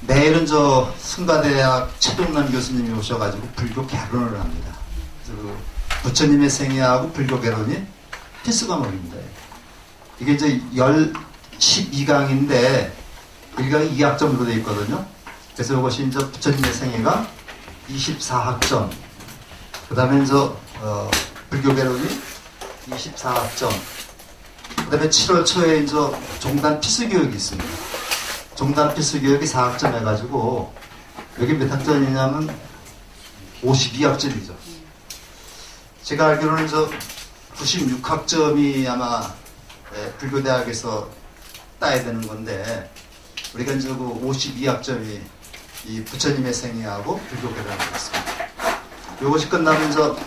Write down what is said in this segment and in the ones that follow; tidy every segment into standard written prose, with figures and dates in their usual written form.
내일은 저 승가대학 최동남 교수님이 오셔가지고 불교 개론을 합니다. 그래서 그 부처님의 생애하고 불교 개론이 필수 과목입니다. 이게 이제 12강인데 1강이 2학점으로 되어 있거든요. 그래서 이것이 이제 부처님의 생애가 24학점, 그 다음에 이제 불교 개론이 24학점, 그 다음에 7월 초에 이제 종단 필수 교육이 있습니다. 종단 필수 교육이 4학점 해가지고 여기 몇 학점이냐면 52학점이죠. 제가 알기로는 저 96학점이 아마 불교대학에서 따야 되는 건데 우리가 이제 그 52학점이 이 부처님의 생애하고 불교 개론을 했습니다. 이것이 끝나면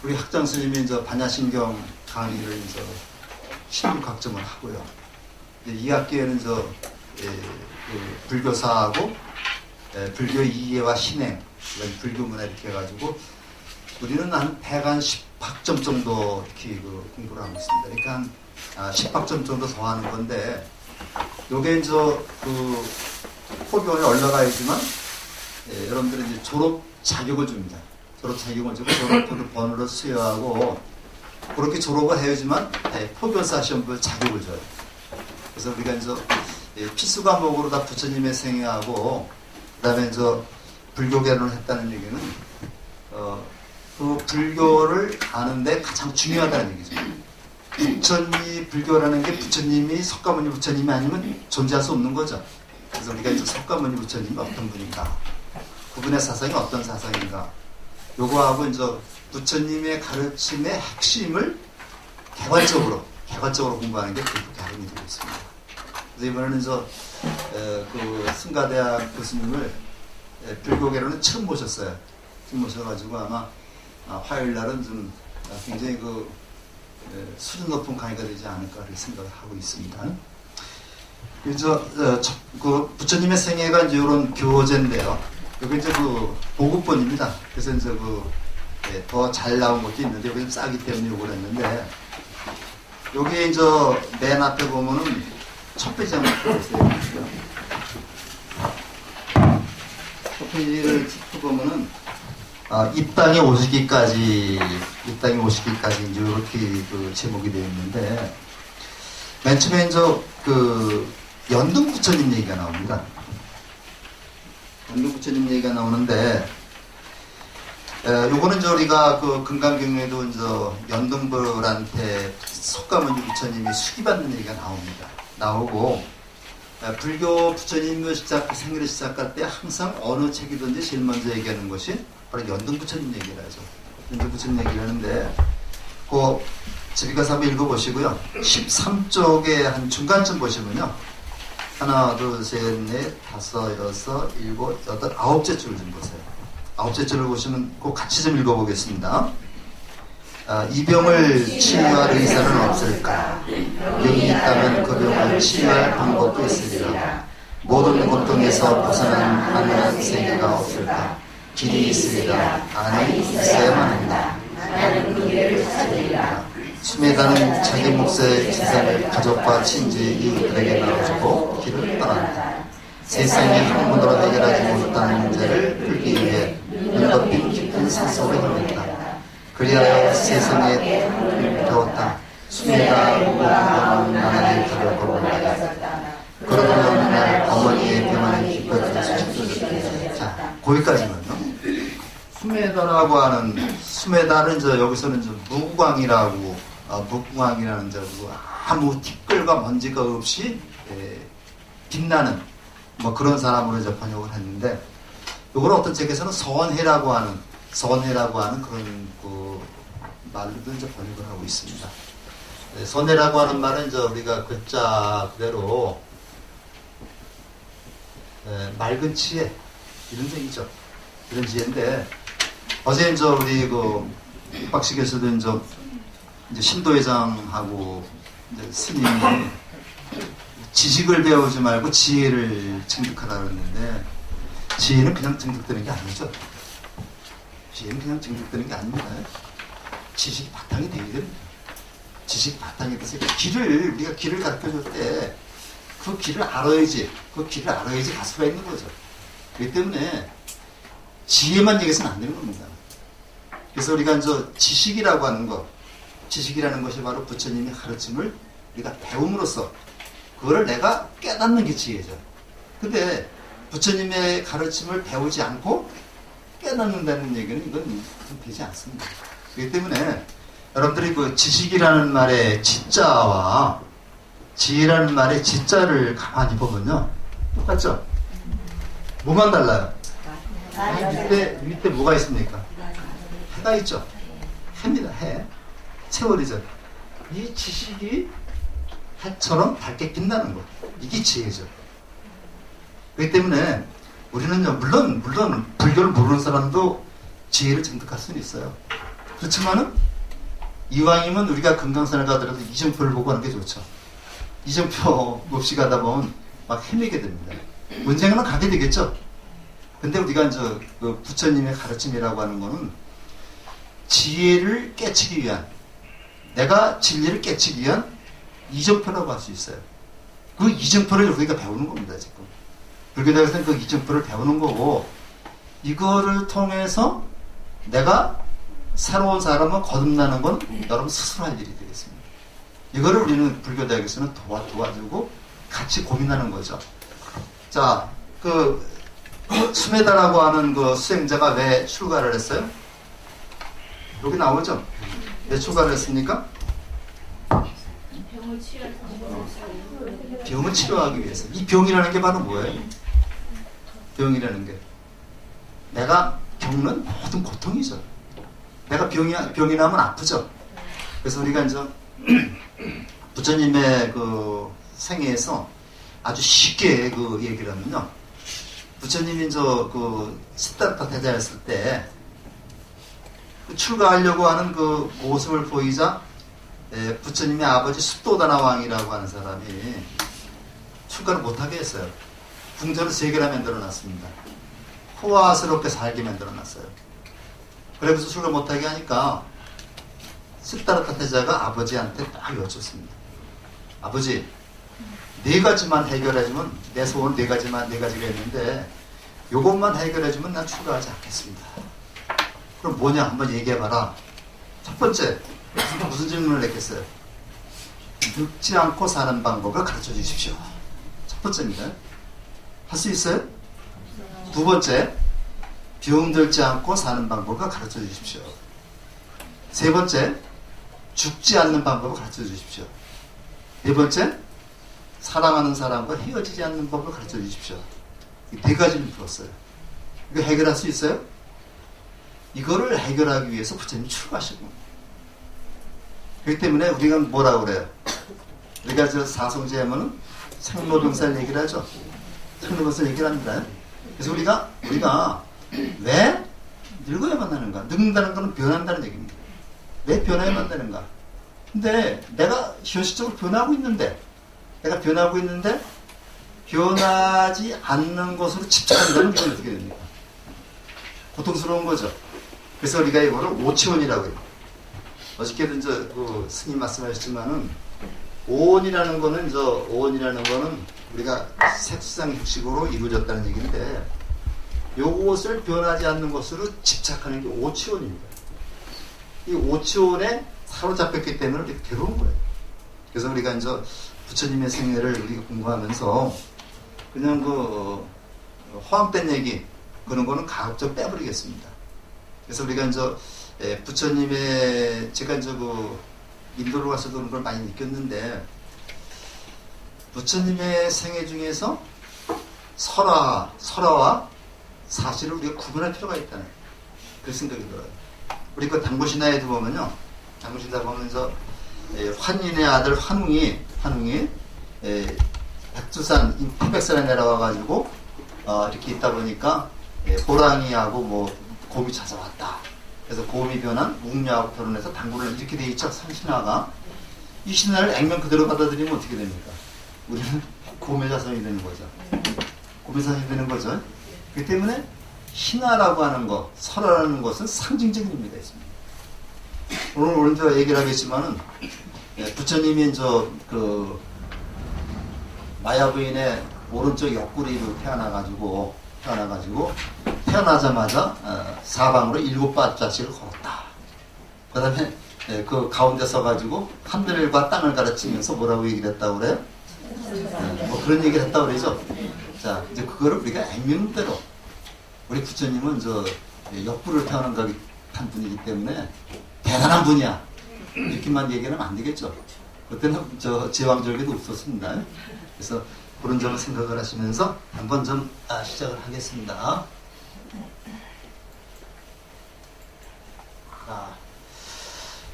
우리 학장 스님이 이제 반야신경 강의를 이제 16학점을 하고요. 2학기에는 그 불교사하고 불교 이해와 신행, 불교문화 이렇게 해가지고 우리는 한 110학점 정도 이렇게 그 공부를 하고 있습니다. 그러니까 한 10학점 정도 더 하는 건데 요게 이제 그 포교에 올라가야지만 여러분들은 이제 졸업 자격을 줍니다. 졸업 자격을 주고 졸업 번호를 수여하고 그렇게 졸업을 해야지만 포교사 시험을 자격을 줘요. 그래서 우리가 이제 필수 과목으로 다 부처님의 생애하고 그다음에 이제 불교 개론을 했다는 얘기는 그 불교를 아는데 가장 중요하다는 얘기죠. 불교라는 게 부처님이 석가모니 부처님이 아니면 존재할 수 없는 거죠. 그래서 우리가 이제 석가모니 부처님이 어떤 분인가, 그분의 사상이 어떤 사상인가, 요거하고 이제 부처님의 가르침의 핵심을 개괄적으로 공부하는 게 불교 개론이 되고 있습니다. 그래서 이번에는 그 승가대학 교수님을 불교 개론은 처음 모셨어요. 처음 모셔가지고 아마 화요일 날은 좀 굉장히 그 수준 높은 강의가 되지 않을까 그렇게 생각을 하고 있습니다. 그래서 그 부처님의 생애가 이제 이런 교재인데요. 여기 이제 그 보급본입니다. 그래서 이제 더 잘 나온 것도 있는데 여기 좀 싸기 때문에 이걸 했는데 여기에 이제 맨 앞에 보면은 첫 페이지 한번 보세요. 첫 페이지를 보면은 이 땅에 오시기까지 이제 이렇게 그 제목이 되어 있는데 맨 처음에 이제 그 연등 부처님 얘기가 나옵니다. 연등 부처님 얘기가 나오는데 요거는 우리가 그 금강경에도 이제 연등불한테 석가모니 부처님이 수기받는 얘기가 나오고 불교 부처님의 생일을 시작할 때 항상 어느 책이든지 제일 먼저 얘기하는 것이 바로 연등 부처님 얘기를 하죠. 연등 부처님 얘기를 하는데 그 집에 가서 한번 읽어보시고요. 13쪽에 한 중간쯤 보시면요. 하나, 둘, 셋, 넷, 다섯, 여섯, 일곱, 여덟, 아홉째 줄을 좀 보세요. 아홉째 줄을 보시면 꼭 같이 좀 읽어보겠습니다. 이 병을 치유할 의사는 없을까? 병이 있다면 그 병을 치유할 방법도 있으리라. 모든 고통에서 벗어난 가능한 세계가 없을까? 길이 있으리라. 안에 있어야만 한다. 나는 그 길을 찾으리라. 수메다는 자기 몫의 재산을 가족과 친지 이웃들에게 나눠주고 길을 떠난다. 세상의 학문으로 해결하지 못하는 문제를 풀기 위해 눈높이 깊은 산속에 흘렀다. 그리하여 세상의 학문을 배웠다. 수메다 무궁한 나라의 길을 걸어 올라갔다. 그러던 어느 날 어머니의 병환이 깊어지는 소식을 자, 거기까지만요. 수메다는 여기서는 무궁왕이라는 아무 티끌과 먼지가 없이 빛나는 그런 사람으로 번역을 했는데, 이걸 어떤 책에서는 선해라고 하는 그런 그 말로도 번역을 하고 있습니다. 선해라고 하는 말은 우리가 글자 그대로 맑은 지혜 이런 얘기죠. 이런 지혜인데 어제 우리 그 박씨 교수도 이제 신도회장하고 스님이 지식을 배우지 말고 지혜를 증득하라 그랬는데, 지혜는 그냥 증득되는 게 아니죠. 지혜는 그냥 증득되는 게 아닙니다. 지식이 바탕이 되어야 됩니다. 지식이 바탕이 돼서 우리가 길을 가르쳐 줄 때 그 길을 알아야지, 그 길을 알아야지 갈 수가 있는 거죠. 그렇기 때문에 지혜만 얘기해서는 안 되는 겁니다. 그래서 우리가 이제 지식이라고 하는 것, 지식이라는 것이 바로 부처님의 가르침을 우리가 배움으로써 그거를 내가 깨닫는 게 지혜죠. 근데 부처님의 가르침을 배우지 않고 깨닫는다는 얘기는 이건 좀 되지 않습니다. 그렇기 때문에 여러분들이 그 지식이라는 말의 지자와 지혜라는 말의 지자를 가만히 보면요, 똑같죠? 뭐만 달라요? 밑에 뭐가 있습니까? 해가 있죠. 해입니다. 해. 세월이죠. 이 지식이 해처럼 밝게 빛나는 것. 이게 지혜죠. 그렇기 때문에 우리는요, 물론 불교를 모르는 사람도 지혜를 쟁득할 수는 있어요. 그렇지만은 이왕이면 우리가 금강산을 가더라도 이정표를 보고 하는 게 좋죠. 이정표 없이 가다 보면 막 헤매게 됩니다. 언젠가는 가게 되겠죠. 근데 우리가 이제 그 부처님의 가르침이라고 하는 거는 지혜를 깨치기 위한, 내가 진리를 깨치기 위한 이정표라고 할 수 있어요. 그 이정표를 우리가 배우는 겁니다, 지금. 불교대학에서는 그 이정표를 배우는 거고, 이거를 통해서 내가 새로운 사람을 거듭나는 건 여러분 스스로 할 일이 되겠습니다. 이거를 우리는 불교대학에서는 도와주고 같이 고민하는 거죠. 자, 그 수메다라고 하는 그 수행자가 왜 출가를 했어요? 여기 나오죠? 왜 출가를 했습니까? 병을 치료하기 위해서. 이 병이라는 게 바로 뭐예요? 병이라는 게 내가 겪는 모든 고통이죠. 내가 병이 나면 아프죠. 그래서 우리가 이제 부처님의 그 생애에서 아주 쉽게 그 얘기를 하면요, 부처님이 그 시ddhartha 대자였을 때 출가하려고 하는 그 모습을 보이자 부처님의 아버지 숫도다나 왕이라고 하는 사람이 출가를 못하게 했어요. 궁전을 3개나 만들어놨습니다. 호화스럽게 살게 만들어놨어요. 그래서 출가 못하게 하니까 시ddhartha 대자가 아버지한테 딱 여쭙습니다. 아버지, 4가지만 해결해주면, 내 소원 4가지가 있는데 요것만 해결해주면 난 출가하지 않겠습니다. 그럼 뭐냐 한번 얘기해봐라. 첫 번째, 무슨 질문을 했겠어요? 늙지 않고 사는 방법을 가르쳐 주십시오. 첫 번째입니다. 할 수 있어요? 두 번째, 병들지 않고 사는 방법을 가르쳐 주십시오. 세 번째, 죽지 않는 방법을 가르쳐 주십시오. 네 번째, 사랑하는 사람과 헤어지지 않는 법을 가르쳐 주십시오. 이 4가지를 물었어요. 이거 해결할 수 있어요? 이거를 해결하기 위해서 부처님이 출가하신 겁니다. 그렇기 때문에 우리가 뭐라고 그래요? 우리가 저 사성제 하면은 생로병사를 얘기를 하죠. 생로병사를 얘기를 합니다. 그래서 우리가 왜 늙어야만 하는가? 늙는다는 것은 변한다는 얘기입니다. 왜 변해야만 되는가? 근데 내가 현실적으로 변하고 있는데 변하지 않는 것으로 집착한다는 게 어떻게 됩니까? 고통스러운 거죠. 그래서 우리가 이거를 오치원이라고 해요. 어저께도 이제 그 스님 말씀하셨지만은 오온이라는 거는 우리가 색상 형식으로 이루어졌다는 얘기인데, 요것을 변하지 않는 것으로 집착하는 게 오치원입니다. 이 오치원에 사로잡혔기 때문에 이렇게 괴로운 거예요. 그래서 우리가 이제 부처님의 생애를 우리가 공부하면서 그냥 그 허황된 얘기 그런 거는 가급적 빼버리겠습니다. 그래서 우리가 이제 부처님의, 제가 이제 그 인도로 가서도 그런 걸 많이 느꼈는데, 부처님의 생애 중에서 설화와 사실을 우리가 구분할 필요가 있다는 그 생각이 들어요. 우리 그 당부신화에도 보면요, 당부신화 보면서 환인의 아들 환웅이 백두산, 태백산에 내려와가지고 이렇게 있다 보니까 호랑이하고 뭐 곰이 찾아왔다. 그래서 곰이 변한 웅녀하고 결혼해서 당구를 이렇게 돼 있죠. 신화가. 이 신화를 액면 그대로 받아들이면 어떻게 됩니까? 우리는 곰의 자손이 되는 거죠. 곰의 자손이 되는 거죠. 그렇기 때문에 신화라고 하는 것, 설화라는 것은 상징적인 의미가 있습니다. 오늘 저 얘기를 하겠지만은 부처님이 그 마야 부인의 오른쪽 옆구리로 태어나가지고 태어나자마자 사방으로 7발자취를 걸었다. 그 다음에 그 가운데 서가지고 하늘과 땅을 가르치면서 뭐라고 얘기를 했다고 그래요? 뭐 그런 얘기를 했다고 그러죠. 자, 이제 그거를 우리가 액면대로 우리 부처님은 저 옆구리를 태어난 한 분이기 때문에 대단한 분이야. 이렇게만 얘기하면 안 되겠죠. 그때는 저 제왕절개도 없었습니다. 그래서 그런 점을 생각을 하시면서 한번 좀 시작을 하겠습니다.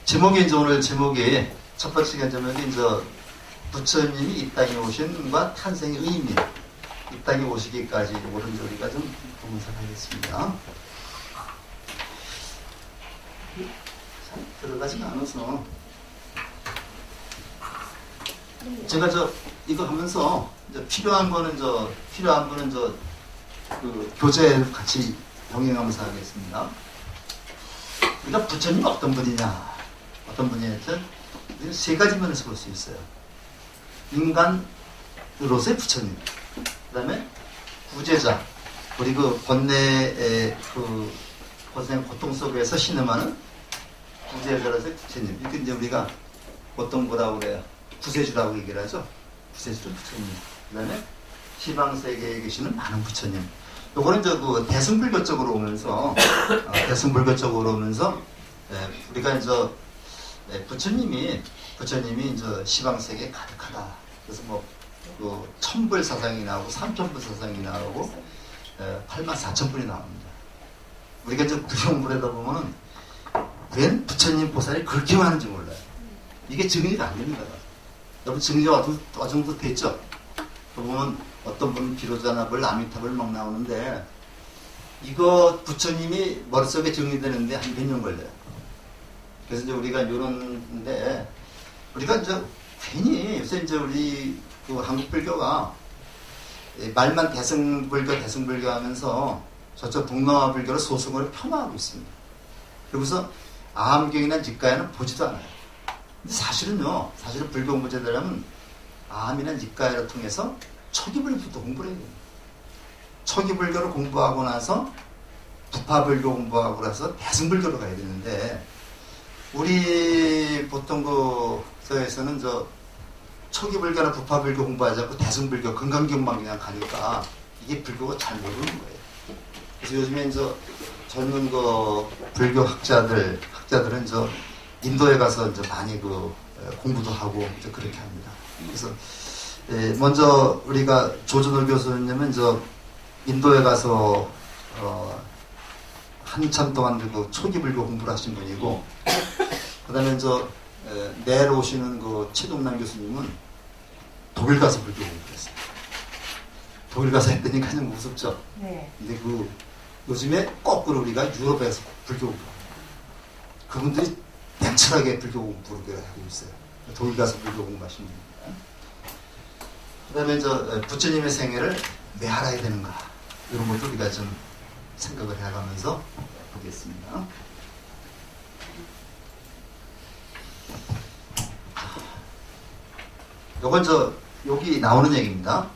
제목이 이제 오늘 제목이 첫 번째 제목이 이제 부처님이 이 땅에 오신과 탄생의 의미, 이 땅에 오시기까지 옳은 우리가 좀 분석하겠습니다. 잘 들어가지가 않아서 제가 이거 하면서 이제 필요한 분은 그 교재를 같이 병행하면서 하겠습니다. 그러니까 부처님 어떤 분이냐? 어떤 분이냐면 세 가지 면에서 볼 수 있어요. 인간으로서의 부처님, 그 다음에 구제자, 우리 그 번뇌의 그 고통 속에서 신음하는 구제자로서의 부처님. 이렇게 이제 우리가 보통 뭐라고 그래요? 구세주라고 얘기를 하죠. 구세주는 부처님. 그 다음에 시방세계에 계시는 많은 부처님. 요거는 그 대승불교 쪽으로 오면서 우리가 이제 부처님이 이제 시방세계에 가득하다. 그래서 그 천불 사상이 나오고 삼천불 사상이 나오고 84,000불이 나옵니다. 우리가 이제 불경불에다 보면은 웬 부처님 보살이 그렇게 많은지 몰라요. 이게 증리가 안 됩니다. 여러분 증리가 어느 정도 됐죠? 그 보면 어떤 분은 비로자나불, 아미타불 막 나오는데 이거 부처님이 머릿속에 정리되는데 한 몇 년 걸려요. 그래서 이제 우리가 이런데 우리가 이제 괜히 요새 이제 우리 그 한국 불교가 말만 대승불교 하면서 저쪽 동남아 불교를 소승으로 폄하하고 있습니다. 그리고서 아함경이나 니까야는 보지도 않아요. 근데 사실은 불교 공부자들은 아함이나 니까야를 통해서 초기불교부터 공부를 해야 돼요. 초기불교를 공부하고 나서 부파불교 공부하고 나서 대승불교로 가야 되는데 우리 보통 그 서에서는 초기불교나 부파불교 공부하지 않고 대승불교, 금강경만 그냥 가니까 이게 불교가 잘 모르는 거예요. 그래서 요즘에 젊은 그 불교 학자들은 인도에 가서 많이 공부도 하고 그렇게 합니다. 그래서 먼저 우리가 조준호 교수님은 인도에 가서 한참 동안 그 초기 불교 공부를 하신 분이고, 그 다음에 내일 오시는 그 최동남 교수님은 독일 가서 불교 공부를 했어요. 독일 가서 했더니 가장 무섭죠. 네. 근데 요즘에 거꾸로 우리가 유럽에서 불교 공부, 그분들이 냉철하게 불교 공부를 하고 있어요. 독일 가서 불교 공부하시는 분입니다. 그 다음에 부처님의 생애를 왜 알아야 되는가, 이런 것도 우리가 좀 생각을 해가면서 보겠습니다. 요건 여기 나오는 얘기입니다.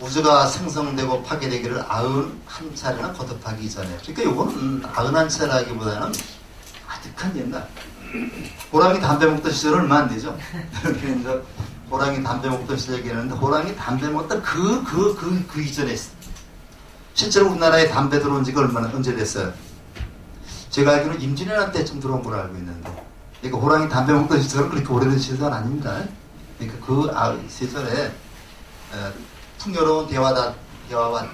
우주가 생성되고 파괴되기를 91차례나 거듭하기 전에. 그러니까 요거는 91차라기보다는 아득한 옛날. 호랑이 담배 먹던 시절은 얼마 안 되죠. 그래서 호랑이 담배 먹던 시절 얘기하는데, 호랑이 담배 먹던 그 이전에 있어요. 실제로 우리나라에 담배 들어온 지가 언제 됐어요? 제가 알기로는 임진왜란 때쯤 들어온 걸로 알고 있는데, 그러니까 호랑이 담배 먹던 시절은 그렇게 오래된 시절은 아닙니다. 그러니까 그 시절에 풍요로운 대화와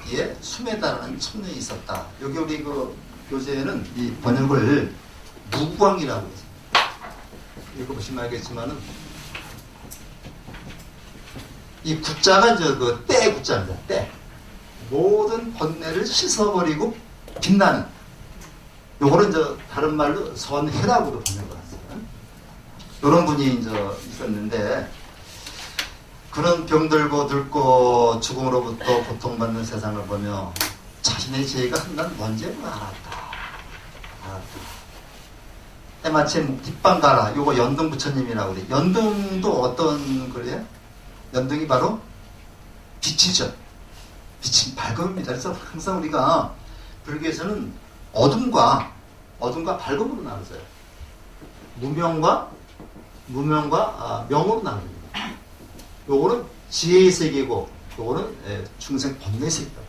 뒤에 수메다라는 청년이 있었다. 여기 우리 그 교재에는 이 번역을 무광이라고 했습니다. 읽어보시면 알겠지만은, 이 구자가 그 때 구자입니다. 때. 모든 번뇌를 씻어버리고 빛나는. 요거는 다른 말로 선해라고도 번역을 했어요. 이런 분이 있었는데, 그런 병들고 늙고 죽음으로부터 고통받는 세상을 보며 자신의 죄가 한난 뭔지 알았다. 때마침 뒷방 가라. 요거 연등 부처님이라고 그래. 연등도 어떤 글이에요? 연등이 바로 빛이죠. 빛은 밝음입니다. 그래서 항상 우리가 불교에서는 어둠과 밝음으로 나눠져요. 무명과 명으로 나눕니다. 요거는 지혜의 세계고 요거는 중생 법문의 세계다.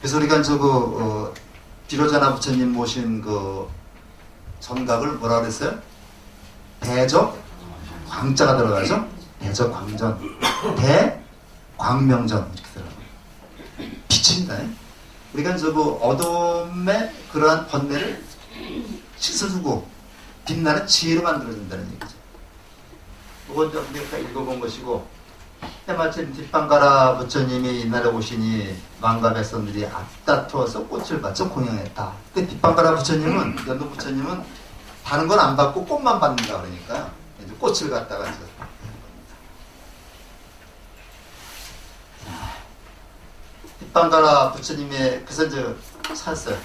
그래서 우리가 비로자나 부처님 모신 그 전각을 뭐라 그랬어요? 대적 광자가 들어가죠. 대적 광전, 대광명전 이렇게 들어가요. 빛입니다. 우리가 어둠의 그러한 번뇌를 씻어주고 빛나는 지혜로 만들어준다는 얘기죠. 이건 우리가 읽어본 것이고, 때마침 뒷방가라 부처님이 이날에 오시니 망가백성들이 앞다투어서 꽃을 받쳐 공양했다. 그 뒷방가라 부처님은, 연도 부처님은 다른 건 안 받고 꽃만 받는다 그러니까요. 꽃을 갖다가 이제 뒷방가라 부처님의 그래서 이제 샀어요.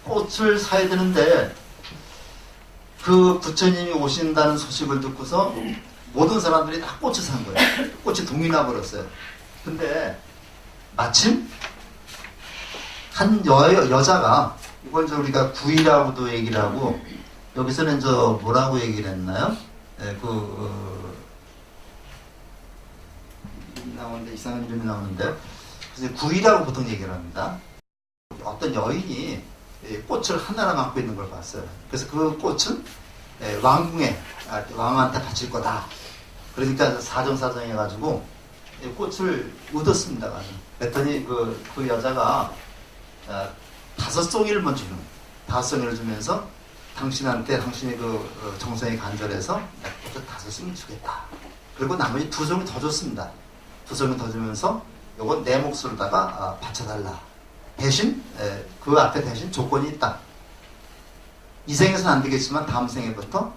꽃을 사야 되는데 그 부처님이 오신다는 소식을 듣고서 모든 사람들이 다 꽃을 산 거예요. 꽃이 동이 나버렸어요. 근데 마침 한 여자가, 이걸 우리가 구이라고도 얘기를 하고, 여기서는 뭐라고 얘기를 했나요? 나오는데, 이상한 이름이 나오는데, 그래서 구이라고 보통 얘기를 합니다. 어떤 여인이 꽃을 하나를 안고 있는 걸 봤어요. 그래서 그 꽃은 왕한테 바칠 거다. 그러니까 사정사정해가지고 꽃을 얻었습니다. 그랬더니 그 여자가 5송이를 먼저 주는, 5송이를 주면서 당신한테 당신의 정성이 간절해서 꽃을 5송이 주겠다. 그리고 나머지 2송이 더 줬습니다. 2송이 더 주면서 요건 내 몫으로다가 바쳐달라. 대신 그 앞에 대신 조건이 있다. 이 생에서는 안 되겠지만 다음 생에부터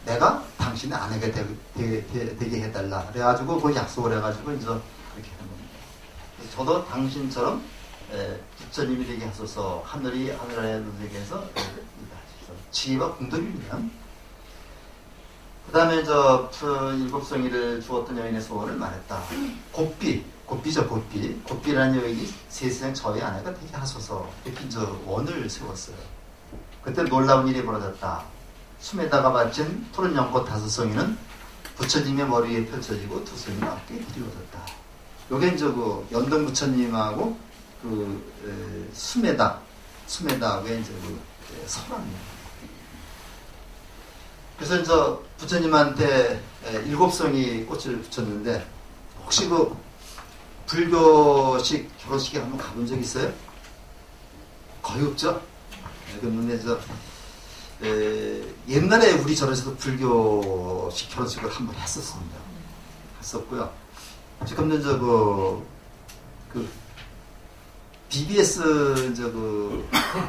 내가 당신의 아내가 되게 해달라. 그래가지고 그 약속을 해가지고 이제 그렇게 하는 겁니다. 저도 당신처럼 부처님이 되게 하소서. 하늘이 하늘에 되게 해서 지혜와 공덕입니다. 그 다음에 7송이를 주었던 여인의 소원을 말했다. 곱비죠, 곱비. 곱비라는 여인이 세상 저희 아내가 되게 하소서. 이렇게 원을 세웠어요. 그때 놀라운 일이 벌어졌다. 숨에다가 바친 푸른 연꽃 5송이는 부처님의 머리에 펼쳐지고 2송이는 어깨에 드리워졌다. 요게 연동 부처님하고 숨에다의 설화입니다. 그래서 부처님한테 7송이 꽃을 붙였는데, 혹시 불교식 결혼식에 한번 가본 적 있어요? 거의 없죠? 그런데 옛날에 우리 절에서도 불교식 결혼식을 한번 했었습니다. 했었고요. 지금은 BBS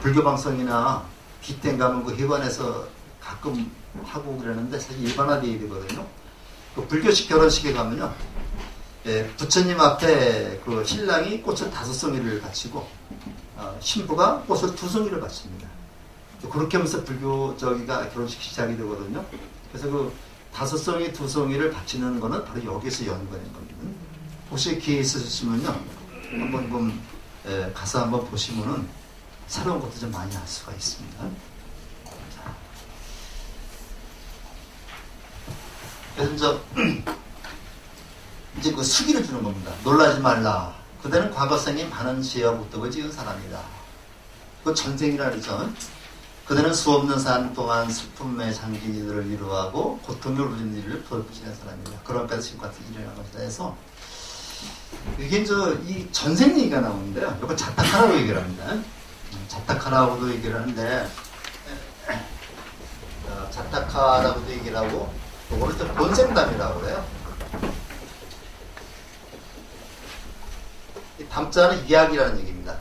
불교 방송이나 빅땡 가면 회관에서 가끔 하고 그러는데 사실 일반화되어 되거든요. 불교식 결혼식에 가면요, 부처님 앞에 신랑이 꽃을 5송이를 바치고 신부가 꽃을 2송이를 바칩니다. 그렇게 하면서 불교적이가 결혼식 시작이 되거든요. 그래서 5송이 2송이를 바치는 거는 바로 여기서 연관된 겁니다. 혹시 기회 있으시면요, 한번 가서 한번 보시면은 새로운 것도 좀 많이 알 수가 있습니다. 그래서 이제 수기를 주는 겁니다. 놀라지 말라. 그대는 과거생에 많은 지혜와 복덕을 지은 사람이다. 그 전생이라 그러죠. 그대는 수없는 산 동안 슬픔의 장긴 일을 이루어하고 고통을 누리는 일을 돌보시는 사람이다. 그런 데서 지금 같은 일을 한 것이다 해서, 이게 이 전생 얘기가 나오는데요. 이거 자탁하라고 얘기를 합니다. 자탁하라고도 얘기를 하는데, 자탁하라고도 얘기를 하고, 이거를 또 본생담이라고 그래요. 이 담자는 이야기라는 얘기입니다.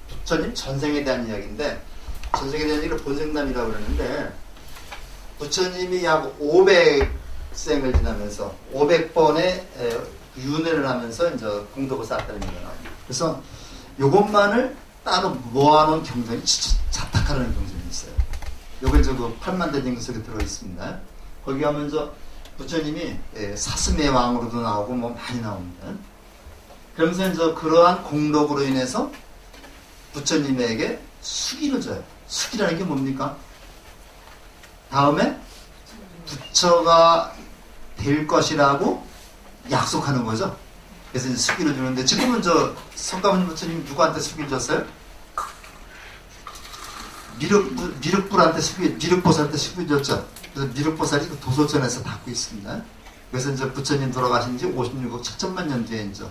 부처님 전생에 대한 이야기인데, 전생에 대한 얘기를 본생담이라고 그러는데, 부처님이 약 500생을 지나면서 500번의 윤회를 하면서 이제 공덕을 쌓았다는 얘기가 나옵니다. 그래서 요것만을 따로 모아놓은 경전이 자탁하라는 경전이 있어요. 요게 8만대 정도 속에 들어있습니다. 거기 가면 부처님이 사슴의 왕으로도 나오고 뭐 많이 나옵니다. 그러면서 이제 그러한 공덕으로 인해서 부처님에게 수기를 줘요. 수기라는 게 뭡니까? 다음에 부처가 될 것이라고 약속하는 거죠. 그래서 이제 수기를 주는데 지금은 저 석가모니 부처님 누구한테 수기를 줬어요? 미륵불한테 미륵보살한테 수기를 줬죠. 그래서 미륵보살이 그 도솔천에서 닦고 있습니다. 그래서 이제 부처님 돌아가신 지 56억 7천만 년 뒤에 이제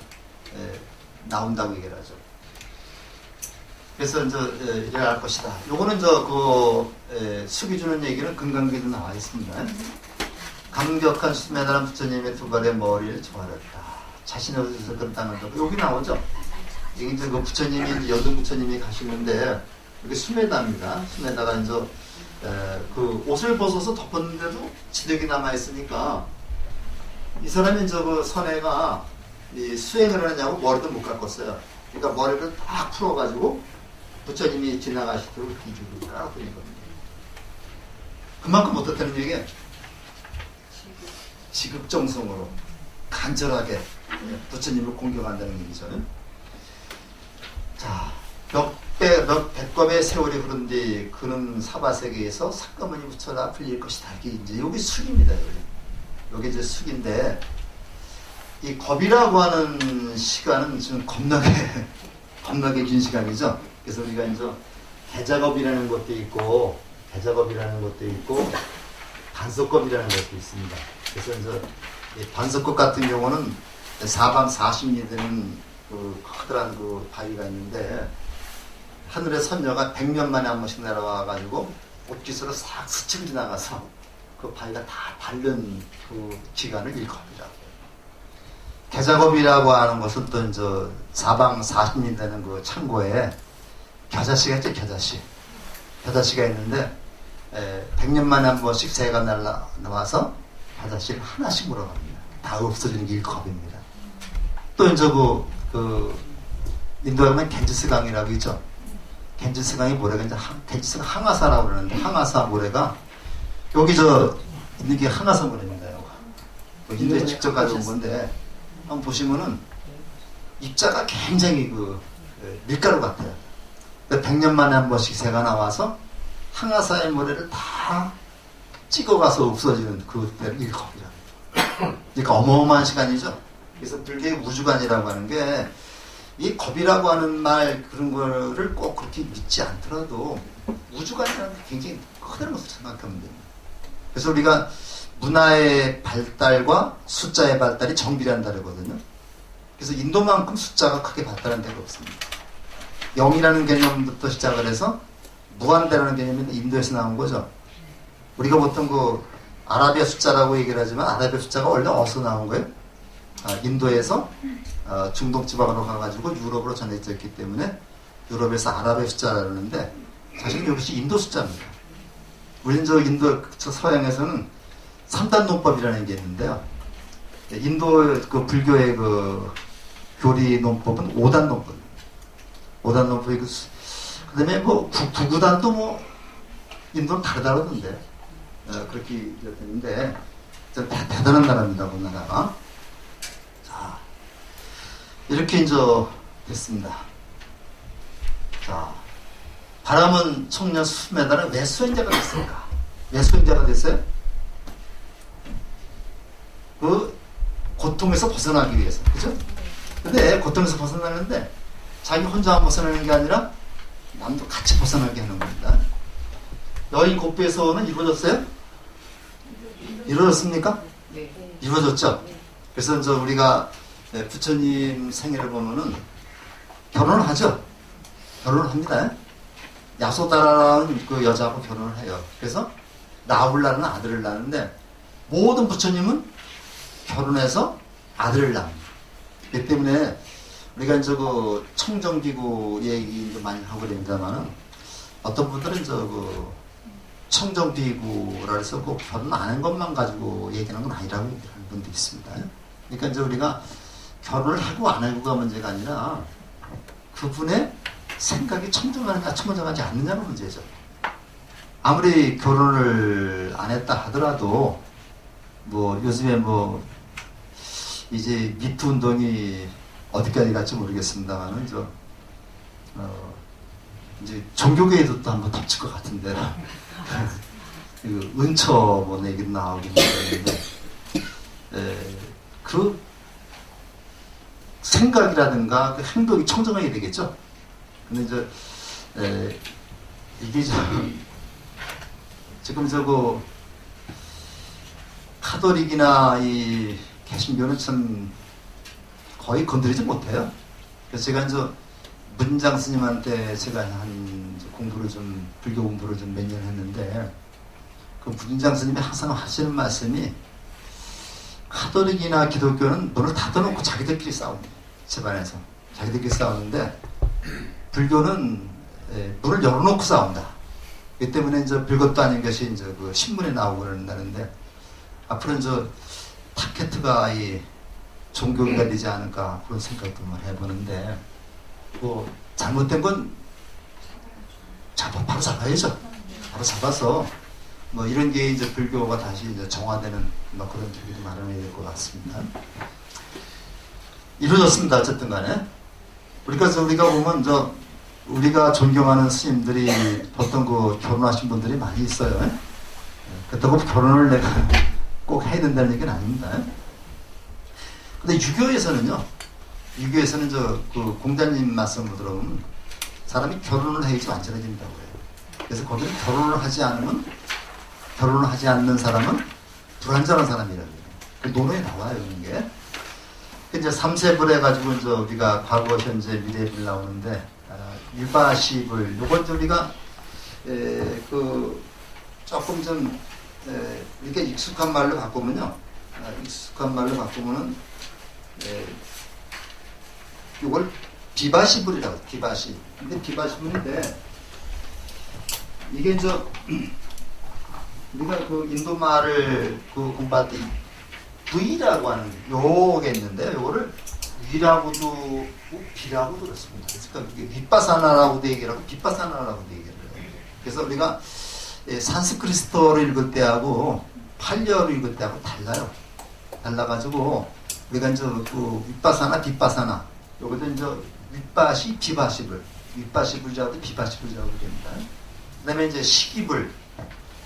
나온다고 얘기를 하죠. 그래서 이제 이래야 할 것이다. 요거는 수기 주는 얘기는 금강기도 나와 있습니다. 감격한 수메다란 부처님의 두 발의 머리를 조아렸다. 자신의 옷에서 그렇다는 거 여기 나오죠. 이게 이제 그 부처님이 여든 부처님이 가시는데 이게 수메다입니다. 수메다가 이제 그 옷을 벗어서 덮었는데도 지득이 남아 있으니까 이 사람이 이제 그 선해가 이 수행을 하냐고 머리도 못 깎았어요. 그러니까 머리를 딱 풀어가지고 부처님이 지나가시도록 이쪽으로 깔아드린 겁니다. 그만큼 어떻다는 얘기예요? 지극정성으로 간절하게 부처님을 공경한다는 얘기죠. 자, 몇 백겁의 세월이 흐른 뒤 그는 사바세계에서 석가모니 부처라 불릴 것이다. 이게 이제 여기 숙입니다. 여기 이제 숙인데 이 겁이라고 하는 시간은 지금 겁나게 긴 시간이죠. 그래서 우리가 이제 대작업이라는 것도 있고 반석겁이라는 것도 있습니다. 그래서 이제 반석겁 같은 경우는 사방 40리 되는 그 커다란 그 바위가 있는데 하늘의 선녀가 100년 만에 한 번씩 내려와가지고 옷깃으로 싹 스쳐 지나가서 그 바위가 다 닳는 그 기간을 일겁이라고. 대작업이라고 하는 것은 또 이제 사방 40리 되는 그 창고에 겨자씨가 있죠, 겨자씨가 있는데 100년 만에 한 번씩 새가 날라와서 겨자씨를 하나씩 물어갑니다. 다 없어지는 게 일컵입니다. 또 이제 그 인도에 보면 겐지스 강이라고 있죠. 겐지스 강이 모래가 이제 겐지스가 항아사라고 그러는데 항아사 모래가 여기 있는 게 항아사 모래입니다. 인도에 직접 가져온 건데 한번 보시면은 입자가 굉장히 밀가루 같아요. 100년 만에 한 번씩 새가 나와서 항아사의 모래를 다 찍어가서 없어지는 그때를 일컵이라고. 그러니까 어마어마한 시간이죠. 그래서 불교의 우주관이라고 하는 게 이 겁이라고 하는 말 그런 거를 꼭 그렇게 믿지 않더라도 우주관이라는 게 굉장히 커다란 것을 생각하면 됩니다. 그래서 우리가 문화의 발달과 숫자의 발달이 정비례한 다르거든요. 그래서 인도만큼 숫자가 크게 발달한 데가 없습니다. 0이라는 개념부터 시작을 해서 무한대라는 개념이 인도에서 나온 거죠. 우리가 보통 그 아라비아 숫자라고 얘기를 하지만 아라비아 숫자가 원래 어디서 나온 거예요? 인도에서 중동 지방으로 가가지고 유럽으로 전해져 있기 때문에 유럽에서 아라비아 숫자라고 그러는데 사실 이것이 인도 숫자입니다. 우리는 저 서양에서는 3단 논법이라는 게 있는데요. 인도 그 불교의 그 교리 논법은 5단 논법입니다. 5단 논법이 그 다음에 뭐 9구단도 인도는 다르다던데 그렇게 되는데 대단한 나라입니다. 그 나라가. 자, 이렇게 이제 됐습니다. 자, 바람은 청년 수메다는 왜 수행자가 됐을까? 왜 수행자가 됐어요? 그 고통에서 벗어나기 위해서, 그죠? 근데 고통에서 벗어나는데 자기 혼자 벗어나는 게 아니라 남도 같이 벗어나게 하는 겁니다. 여인 곡배에서는 이루어졌어요? 이루어졌습니까? 네. 이루어졌죠? 그래서 이제 우리가 부처님 생애를 보면은 결혼을 하죠? 결혼을 합니다. 야소다라는 그 여자하고 결혼을 해요. 그래서 라울라는 아들을 낳는데 모든 부처님은 결혼해서 아들을 낳습니다. 그렇기 때문에 우리가 이제 그 청정기구 얘기도 많이 하고 그럽니다만은 어떤 분들은 그 청정기구라 해서 그 결혼 안 한 것만 가지고 얘기하는 건 아니라고 얘기하는 분들이 있습니다. 그러니까 이제 우리가 결혼을 하고 안 하고가 문제가 아니라 그분의 생각이 청정하느냐 청정하지 않느냐가 문제죠. 아무리 결혼을 안 했다 하더라도 뭐 요즘에 뭐 이제 미투 운동이 어디까지 갈지 모르겠습니다만은 이제 종교계에도 또 한번 덮칠 것 같은데 그 은처 뭐 얘기도 나오긴 하는데 그 생각이라든가 그 행동이 청정하게 되겠죠. 근데 이제 이게 지금 저거 카톨릭이나 이 개신교는 참 거의 건드리지 못해요. 그래서 제가 이제 문장 스님한테 제가 불교 공부를 좀 몇 년 했는데, 그 문장 스님이 항상 하시는 말씀이, 카톨릭이나 기독교는 문을 닫아놓고 자기들끼리 싸웁니다. 집안에서. 자기들끼리 싸우는데, 불교는 문을 열어놓고 싸운다. 이 때문에 이제 별것도 아닌 것이 이제 그 신문에 나오고 그런다는데, 앞으로는 타케트가 이 종교가 되지 않을까 그런 생각도 해보는데, 뭐 잘못된 건 바로 잡아야죠. 바로 잡아서 뭐 이런 게 이제 불교가 다시 이제 정화되는 뭐 그런 계기도 마련해야 될 것 같습니다. 이루어졌습니다. 어쨌든 간에 우리가 보면 우리가 존경하는 스님들이 보통 그 결혼하신 분들이 많이 있어요. 그렇다고 결혼을 내가 꼭 해야 된다는 얘기는 아닙니다. 근데 유교에서는 그 공자님 말씀으로 들어보면 사람이 결혼을 해야지 완전해진다고 해요. 그래서 거기는 결혼을 하지 않는 사람은 불완전한 사람이라고 해요. 그 논어에 나와요, 이런 게. 이제 3세불 해가지고 이제 우리가 과거, 현재, 미래불 나오는데, 유바시불, 요건 우리가, 조금 좀, 이렇게 익숙한 말로 바꾸면은, 이걸 비바시불이라고 해요. 비바시. 근데 비바시불인데, 이게 우리가 그 인도 말을 공부할 때 V라고 하는 요게 있는데, 요거를 위라고도 비라고도 그렇습니다. 그러니까 윗바사나라고도 얘기를 하고 빗바사나라고도 얘기를 해요. 그래서 우리가 산스크리스토를 읽을 때하고 팔려를 읽을 때하고 달라요. 달라가지고 우리가 이제 그 윗바사나 빗바사나 요것도 이제 윗바시 비바시불, 윗바시불자하고 비바시불자하고 됩니다. 그다음에 이제 시기불,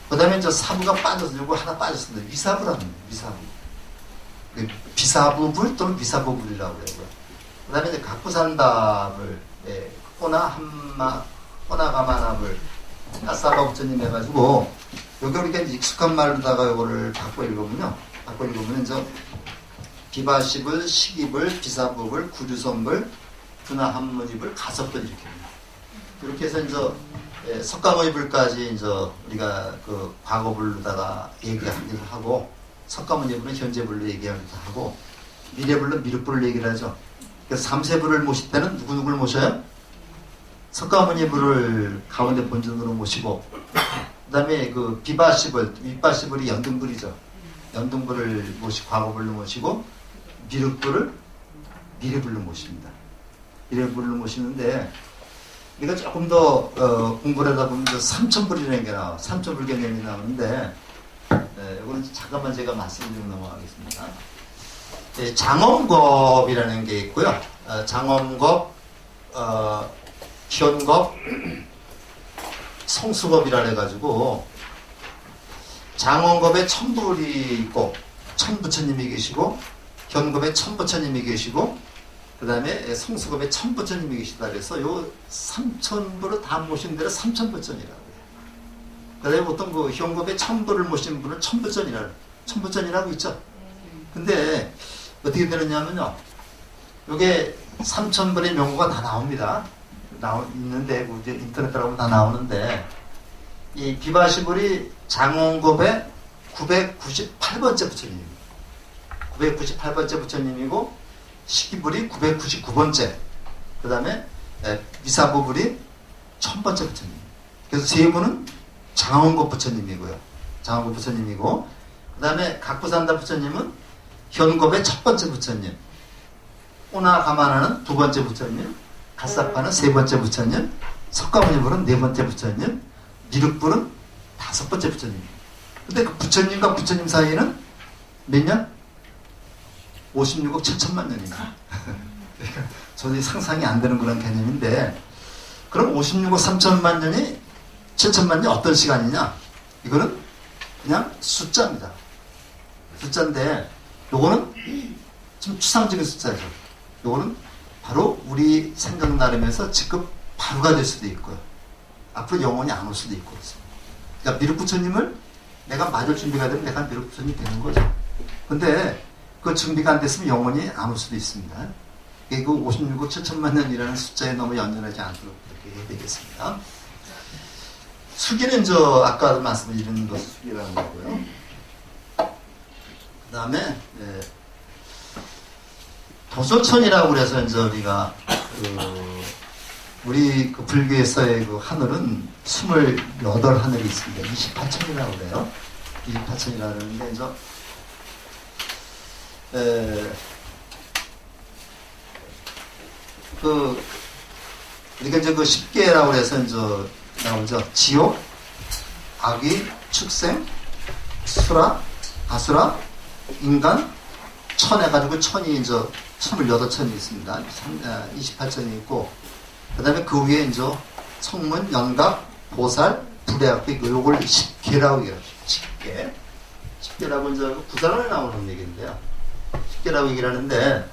그다음에 이제 사부가 빠져서 요거 하나 빠졌습니다. 위사부라는 거예요. 위사부. 비사부불 또는 위사부불이라고 해요. 그다음에 이제 각부산다불, 호나 가마나불, 아싸바 부처님 해가지고 여기 우리가 이제 익숙한 말로다가 요거를 바꿔 읽으면 이제 비바시불, 시기불, 비사부불, 구류선불, 분화한문이불, 가섭불 이렇게 됩니다. 이렇게 해서 이제 석가모니불까지 이제 우리가 그 과거불로다가 얘기하기도 하고, 석가모니불은 현재불로 얘기하기도 하고, 미래불은 미륵불을 얘기를 하죠. 그래서 3세불을 모실 때는 누구를 모셔요? 석가모니불을 가운데 본尊으로 모시고, 그 다음에 그 비바시불, 윗바시불이 연등불이죠. 연등불을 과거불로 모시고, 미륵불을 미래불로 모십니다. 미래불로 모시는데, 우리가 조금 더 공부를 하다 보면 삼천불이라는 게 나와요. 삼천불 개념이 나오는데, 이거는 잠깐만 제가 말씀드리고 넘어가겠습니다. 장엄겁이라는 게 있고요. 장엄겁, 현겁, 성수겁이라 해가지고, 장엄겁에 천불이 있고 천부처님이 계시고, 현겁에 천부처님이 계시고, 그 다음에 성수겁에 천부처님이 계시다 그래서 요 삼천불을 다 모신 데를 삼천부처이라고 해요. 그 다음에 보통 그 현겁에 천불을 모신 분을 천부처이라고 있죠. 근데 어떻게 되느냐면요, 요게 삼천불의 명호가 다 나옵니다. 있는데 이제 인터넷 들어가면 다 나오는데, 이 비바시불이 장엄겁의 998번째 부처님입니다. 998번째 부처님이고, 시기불이 999번째, 그 다음에 미사부불이 1000번째 부처님. 그래서 세 분은 장엄겁 부처님이고요. 장엄겁 부처님이고, 그 다음에 각부산다 부처님은 현겁의 첫 번째 부처님, 오나가마나는 두 번째 부처님, 가사파는 세 번째 부처님, 석가모니불은 네 번째 부처님, 미륵불은 다섯 번째 부처님. 근데 그 부처님과 부처님 사이에는 몇 년? 56억 7천만 년입니다. 그러니까 전혀 상상이 안 되는 그런 개념인데, 그럼 56억 3천만 년이 7천만 년이 어떤 시간이냐? 이거는 그냥 숫자입니다. 숫자인데, 요거는 좀 추상적인 숫자죠. 요거는 바로 우리 생각 나름에서 지금 바로가 될 수도 있고요. 앞으로 영원히 안 올 수도 있고. 그러니까 미륵부처님을 내가 맞을 준비가 되면 내가 미륵부처님이 되는 거죠. 근데 그 준비가 안 됐으면 영원히 안 올 수도 있습니다. 그 56억 7천만 년이라는 숫자에 너무 연연하지 않도록 그렇게 해야 되겠습니다. 수기는 아까 말씀드린 것 수기라는 거고요. 그 다음에 도소천이라고 그래서 우리가 우리 그 불교에서의 그 하늘은 28하늘이 있습니다. 28천이라고 그래요. 28천이라고 그러는데 우리가 그 10개라고 해서 나오죠. 지옥, 악귀, 축생, 수라, 아수라, 인간, 천 해가지고 천이 28천이 있습니다. 28천이 있고, 그 다음에 그 위에 성문, 연각, 보살, 불의악귀, 요걸 10개라고 얘기해요. 10개. 10개라고 구사론에 나오는 얘기인데요. 10개라고 얘기를 하는데,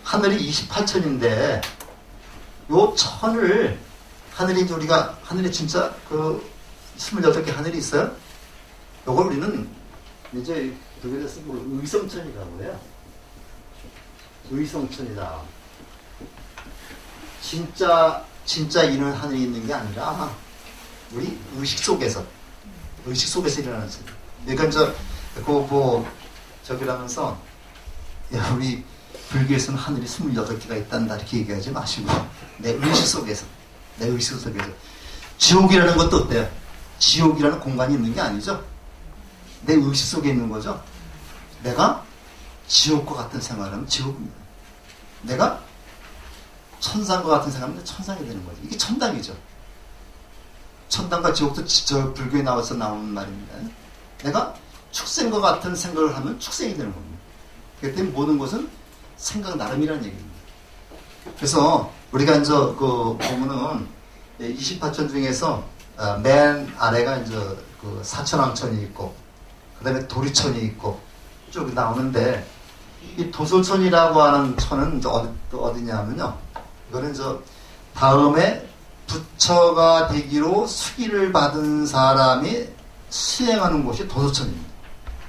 하늘이 28천인데, 요 천을, 하늘이 진짜 28개 하늘이 있어요? 요걸 우리는 이제 독일에서 의성천이라고 해요. 의성천이다. 진짜 이런 하늘이 있는 게 아니라 우리 의식 속에서 일어나는 천. 그러니까 저기라면서 야, 우리 불교에서는 하늘이 28개가 있단다 이렇게 얘기하지 마시고 내 의식 속에서 지옥이라는 것도 어때요? 지옥이라는 공간이 있는 게 아니죠. 내 의식 속에 있는 거죠. 내가 지옥과 같은 생활하면 지옥입니다. 내가 천상과 같은 생활하면 천상이 되는 거죠. 이게 천당이죠. 천당과 지옥도 불교에 나와서 나오는 말입니다. 내가 축생과 같은 생각을 하면 축생이 되는 겁니다. 그렇기 때문에 모든 것은 생각 나름이라는 얘기입니다. 그래서 우리가 보면은 28천 중에서 맨 아래가 사천왕천이 있고, 그 다음에 도리천이 있고, 쭉 나오는데, 이 도솔천이라고 하는 천은 어디냐면요. 이거는 다음에 부처가 되기로 수기를 받은 사람이 수행하는 곳이 도솔천입니다.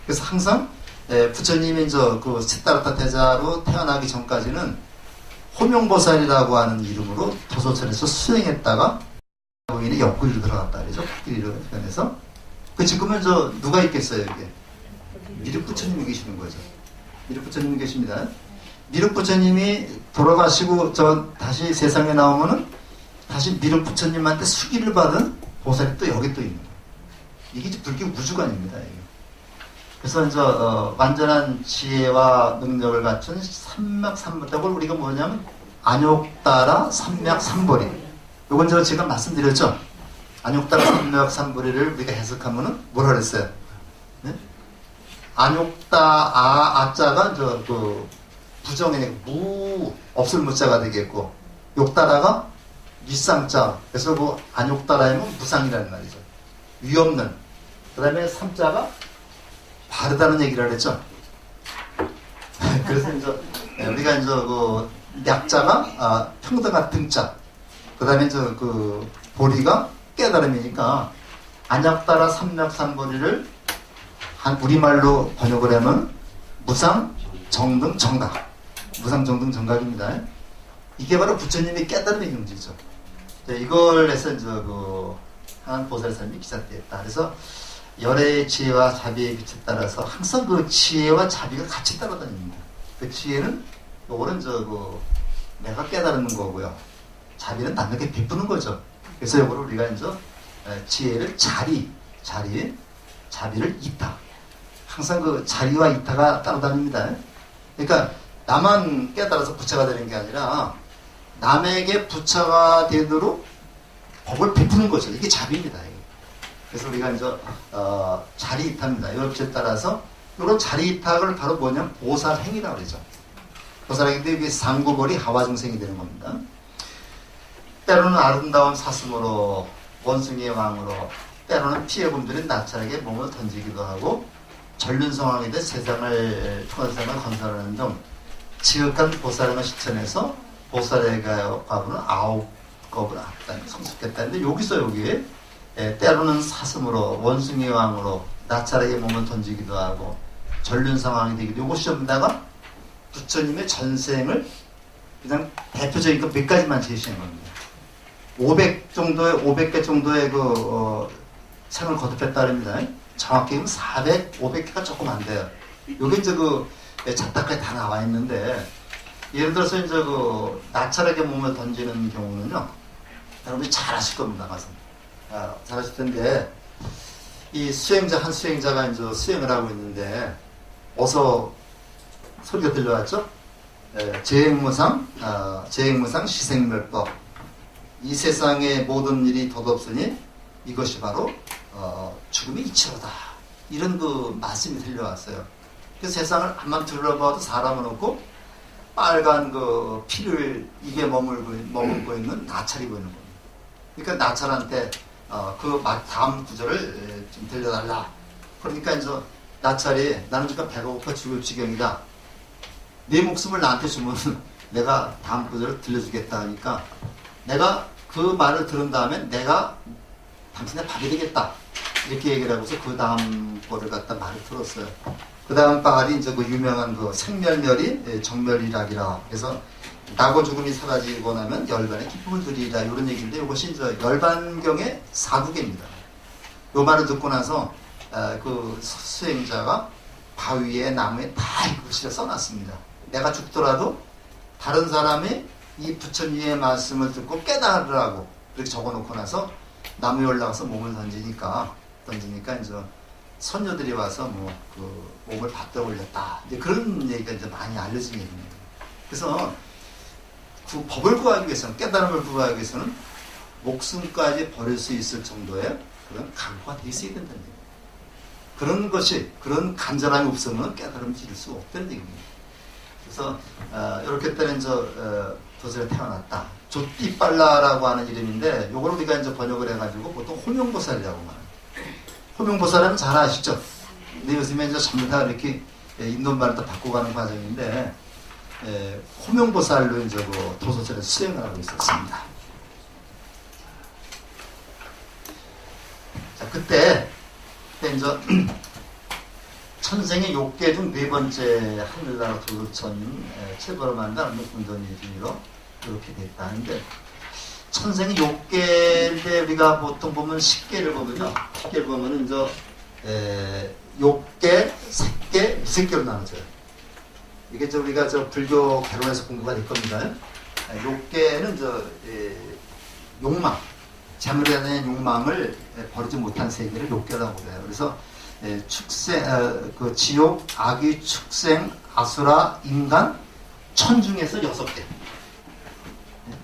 그래서 항상 부처님이 시타르타 태자로 태어나기 전까지는 호명보살이라고 하는 이름으로 도솔천에서 수행했다가 거기는 옆구리로 들어갔다 그러죠. 코끼리로 변해서. 지금은 누가 있겠어요, 이게? 미륵부처님이 계시는 거죠. 미륵부처님이 계십니다. 미륵부처님이 돌아가시고 다시 세상에 나오면은 다시 미륵부처님한테 수기를 받은 보살이 또 여기 또 있는 거예요. 이게 불교 무주관입니다. 이게. 그래서 완전한 지혜와 능력을 갖춘 삼맥삼보리, 이걸 우리가 뭐냐면 안욕따라 삼맥삼보리. 이건 제가 말씀드렸죠. 안욕따라 삼맥삼보리를 우리가 해석하면은 뭐라 그랬어요? 네? 안욕따 아자가 부정의 없을 무자가 되겠고, 욕따라가 윗상자. 그래서 안욕따라이면 무상이라는 말이죠. 위없는. 그 다음에 삼자가 바르다는 얘기를 했죠. 그래서 우리가 약자가 평등한 등자. 그 다음에 보리가 깨달음이니까 안약따라 삼맥삼보리를 우리말로 번역을 하면 무상, 정등, 정각. 무상, 정등, 정각입니다. 이게 바로 부처님의 깨달음의 경지죠. 이걸 해서 한 보살사님이 기사되었다. 그래서 열의 지혜와 자비의 빛에 따라서 항상 그 지혜와 자비가 같이 따라다닙니다. 그 지혜는 요거는 내가 깨달는 거고요. 자비는 남에게 베푸는 거죠. 그래서 요거를 우리가 지혜를 자비를 이타. 항상 그 자리와 이타가 따라다닙니다. 그러니까 나만 깨달아서 부처가 되는 게 아니라 남에게 부처가 되도록 법을 베푸는 거죠. 이게 자비입니다. 그래서 우리가 자리 이타입니다. 이것에 따라서 이런 자리입학을 바로 뭐냐면 보살행위라고 그러죠. 보살행위인데 이게 상구벌이 하와증생이 되는 겁니다. 때로는 아름다운 사슴으로, 원숭이의 왕으로, 때로는 피해금들인 나찰에게 몸을 던지기도 하고, 전륜성왕이 돼 세상을 건설하는 등 지극한 보살행을 실천해서 보살의 과부는 9겁을 성숙했다는데, 여기서 여기 때로는 사슴으로, 원숭이의 왕으로, 나찰에게 몸을 던지기도 하고, 전륜성왕이 되기도, 요것이 전부 다가 부처님의 전생을 그냥 대표적인 거 몇 가지만 제시한 겁니다. 500개 정도의 생을 거듭했다 그럽니다. 정확히 500개가 조금 안 돼요. 요게 이제 잡다까지 다 나와 있는데, 예를 들어서 이제 나찰에게 몸을 던지는 경우는요, 여러분이 잘 아실 겁니다. 가서. 잘 아실 텐데, 이 한 수행자가 이제 수행을 하고 있는데, 어서 소리가 들려왔죠? 재행무상 시생멸법. 이 세상의 모든 일이 덧없으니 이것이 바로 죽음의 이치로다. 이런 말씀이 들려왔어요. 그 세상을 한번 들어봐도 사람은 없고 빨간 피를 입에 머물고 있는 나찰이 보이는 겁니다. 그러니까 나찰한테 다음 구절을 좀 들려달라. 그러니까 이제 나찰이 나는 지금 배가 고파 죽을 지경이다. 내 목숨을 나한테 주면 내가 다음 구절을 들려주겠다 하니까 내가 그 말을 들은 다음에 내가 당신의 밥이 되겠다. 이렇게 얘기를 하고서 그 다음 거를 갖다 말을 들었어요. 그 다음 말이 이제 유명한 생멸멸이 정멸이락이라. 그래서 나고 죽음이 사라지고 나면 열반의 기쁨을 누리라. 이런 얘기인데 이것이 이제 열반경의 사국입니다. 이 말을 듣고 나서 그 수행자가 바위에 나무에 다 이 글씨를 써놨습니다. 내가 죽더라도 다른 사람이 이 부처님의 말씀을 듣고 깨달으라고 이렇게 적어놓고 나서 나무에 올라가서 몸을 던지니까 이제 선녀들이 와서 몸을 받들어 올렸다. 이제 그런 얘기가 이제 많이 알려진 얘기입니다. 그래서 그 법을 구하기 위해서는, 깨달음을 구하기 위해서는 목숨까지 버릴 수 있을 정도의 그런 각오가 돼 있어야 된다는 얘기입니다. 그런 간절함이 없으면 깨달음을 지를 수 없다는 얘기입니다. 그래서 이렇게 때는 도설에 태어났다. 조띠빨라라고 하는 이름인데, 요걸 우리가 이제 번역을 해가지고 보통 호명보살이라고 말합니다. 호명보살은 잘 아시죠? 근데 요즘에 이제 전부 다 이렇게 인도말을 다 바꿔가는 과정인데, 호명보살로 이제 도서절에 수행을 하고 있었습니다. 자, 그때 이제 천생의 욕계 중 네 번째 하늘나라 도르천 체벌만다 군돈이 중으로 이렇게 됐다는데, 천생의 욕계인데 우리가 보통 보면 10계를 보면요, 10계를 보면은 욕계, 색계, 무색계로 나눠져요. 이게 우리가 불교 개론에서 공부가 될 겁니다. 욕계는 욕망, 재물에 대한 욕망을 버리지 못한 세계를 욕계라고 그래요. 그래서 지옥, 악귀, 축생, 아수라, 인간, 천 중에서 6개.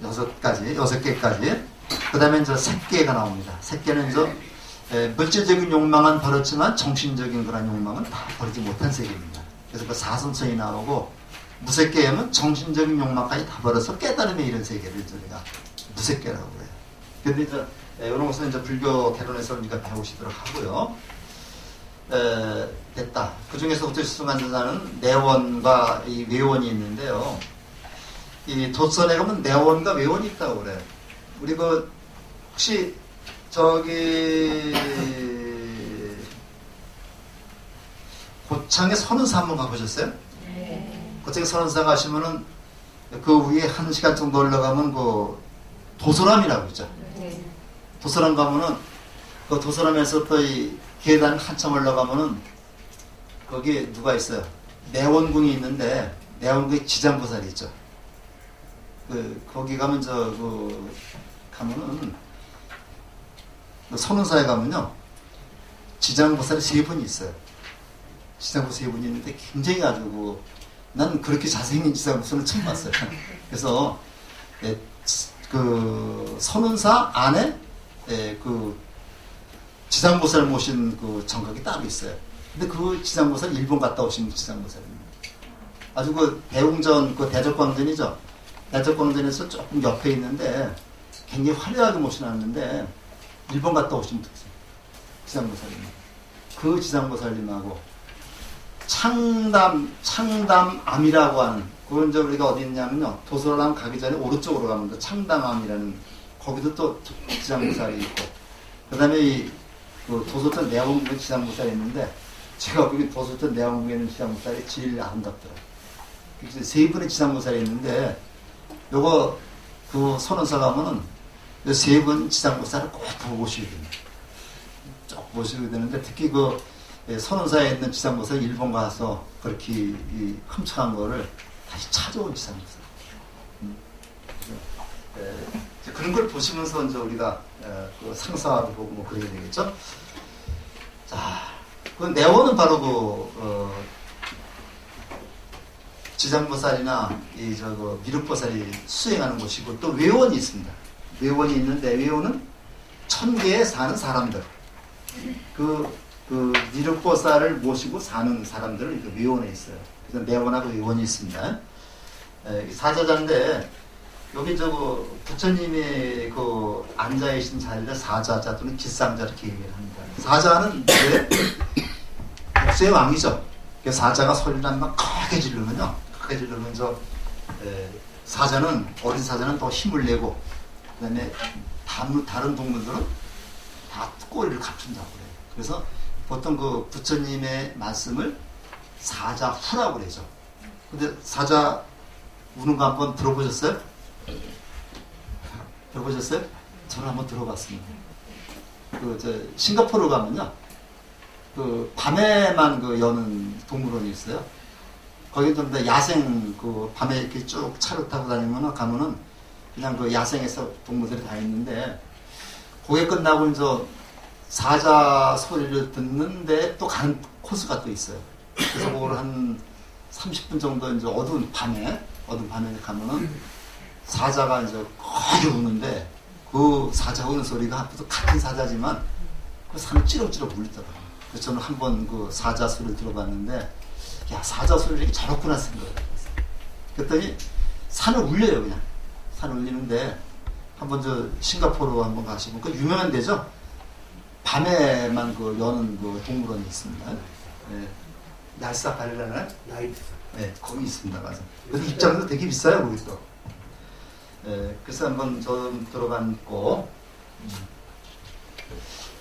6개까지. 그 다음에 색계가 나옵니다. 색계는 물질적인 욕망은 버렸지만 정신적인 그런 욕망은 다 버리지 못한 세계입니다. 그래서 그 사선천이 나오고, 무색계하면 정신적인 욕망까지 다 버려서 깨달음의 이런 세계를 우리가 무색계라고 그래요. 근데 이런 것은 불교 개론에서 우리가 배우시도록 하고요. 됐다. 그 중에서부터 수승한자는 내원과 이 외원이 있는데요. 이 도선에 가면 내원과 외원이 있다고 그래요. 우리 혹시 고창에 선운사 한번 가보셨어요? 네. 고창에 선운사 가시면은 그 위에 1시간 정도 올라가면 도서람이라고 있죠. 네. 도서람 가면은 그 도서람에서 또 이 계단 한참 올라가면은 거기에 누가 있어요? 내원궁이 있는데, 내원궁에 지장보살이 있죠. 거기 가면 가면은 선운사에 가면요, 지장보살이 3분이 있어요. 지장보살 3분이 있는데 굉장히 아주 난 그렇게 잘생긴 지장보살은 처음 봤어요. 그래서 선운사 안에 지장보살 모신 정각이 따로 있어요. 근데 그 지상보살 일본 갔다 오신 지상보살입니다. 아주 그 대웅전, 그 대적광전이죠. 대적광전에서 조금 옆에 있는데 굉장히 화려하게 모셔놨는데 일본 갔다 오신 지상보살입니다. 그 지상보살님하고 창담암이라고 하는, 그건 이제 우리가 어디 있냐면요, 도서람 가기 전에 오른쪽으로 가면 창담암이라는, 거기도 또 지상보살이 있고, 그 다음에 그 도서천 내원궁에 지상보살이 있는데, 제가 거기 도서천 내원궁에 있는 지상보살이 제일 아름답더라고요. 세 분의 지상보살이 있는데, 요거 그 선원사 가면은 세 분 지상보살을 꼭 보고 오셔야 됩니다. 쭉 모시게 되는데, 특히 그 선원사에 있는 지상보살 일본 가서 그렇게 이 흠창한 거를 다시 찾아온 지상보살. 그런 걸 보시면서 이제 우리가 그 상사도 보고 뭐 그래야 되겠죠. 자, 그 내원은 바로 지상보살이나 그 미륵보살이 수행하는 곳이고, 또 외원이 있습니다. 외원이 있는데, 외원은 천계에 사는 사람들, 그 미륵보살을 모시고 사는 사람들은 그 외원에 있어요. 그래서 내원하고 외원이 있습니다. 사자자인데, 여기 부처님의 그 앉아계신 자리를 사자자 또는 기상자 이렇게 얘기를 합니다. 사자는 이제 복수의 왕이죠. 사자가 소리를 한번 크게 지르면요, 크게 지르면 사자는, 어린 사자는 더 힘을 내고, 그 다음에 다른 동물들은 다 꼬리를 갖춘다고 그래요. 그래서 보통 그 부처님의 말씀을 사자후라고 그러죠. 근데 사자 우는 거 한번 들어보셨어요? 들어보셨어요? 저는 한번 들어봤습니다. 싱가포르 가면요, 그 밤에만 그 여는 동물원이 있어요. 거기 좀 야생, 밤에 이렇게 쭉 차를 타고 다니면 가면은 그냥 그 야생에서 동물들이 다 있는데, 그게 끝나고 이제 사자 소리를 듣는데 또 가는 코스가 또 있어요. 그래서 그걸 한 30분 정도 이제 어두운 밤에 가면은 사자가 이제 크게 우는데, 그 사자 우는 소리가 같은 사자지만 그 산을 찌렁찌렁 울리더라고요. 그래서 저는 한번 그 사자 소리를 들어봤는데, 야, 사자 소리를 이렇게 저렇구나 생각을 했어요. 그랬더니 산을 울려요, 그냥. 산을 울리는데, 한번 싱가포르 한번 가시면, 그 유명한 데죠? 밤에만 여는 동물원이 있습니다. 네. 날사 발레라나? 라이트. 네, 거기 있습니다. 맞아. 근데 입장도 되게 비싸요, 거기 또. 네, 그래서 한번 좀 들어봤고,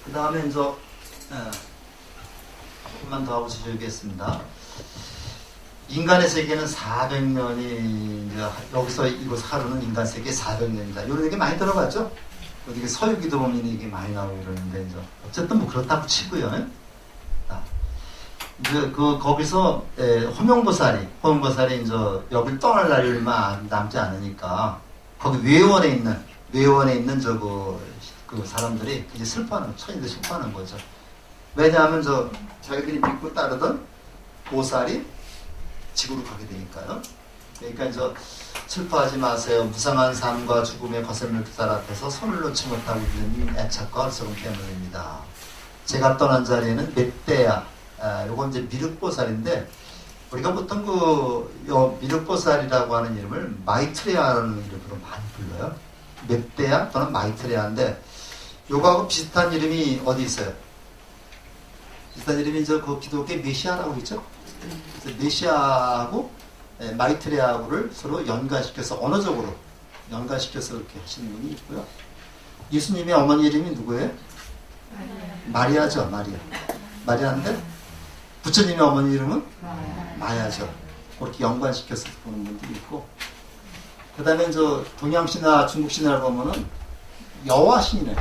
그 다음에 조금만 더 하고 주시겠습니다. 인간의 세계는 400년이, 여기서 이곳 하루는 인간 세계 400년이다. 이런 얘기 많이 들어봤죠? 어떻게 서유기도 보면 이게 많이 나오고 이러는데, 어쨌든 뭐 그렇다고 치고요. 거기서, 호명보살이 여길 떠날 날이 얼마 남지 않으니까, 거기 외원에 있는 그 사람들이 이제 천인들 슬퍼하는 거죠. 왜냐하면 자기들이 믿고 따르던 보살이 지구로 가게 되니까요. 그러니까 슬퍼하지 마세요. 무상한 삶과 죽음의 거센 길 앞에서 손을 놓지 못하고 있는 애착과 얼스러움 때문입니다. 제가 떠난 자리에는 멧대야, 요건 이제 미륵보살인데, 우리가 보통 미륵보살이라고 하는 이름을 마이트레야라는 이름으로 많이 불러요. 멧대야 또는 마이트레야인데, 요거하고 비슷한 이름이 어디 있어요? 비슷한 이름이 그 기독교 메시아라고 있죠? 그래서 메시아하고 마이트레야를 서로 연관시켜서, 언어적으로 연관시켜서 이렇게 하시는 분이 있고요. 예수님의 어머니 이름이 누구예요? 마리아죠, 마리아. 마리아인데, 부처님의 어머니 이름은 마야죠. 그렇게 연관시켜서 보는 분들이 있고, 그 다음에 동양신화, 중국신화를 보면은 여화신이네,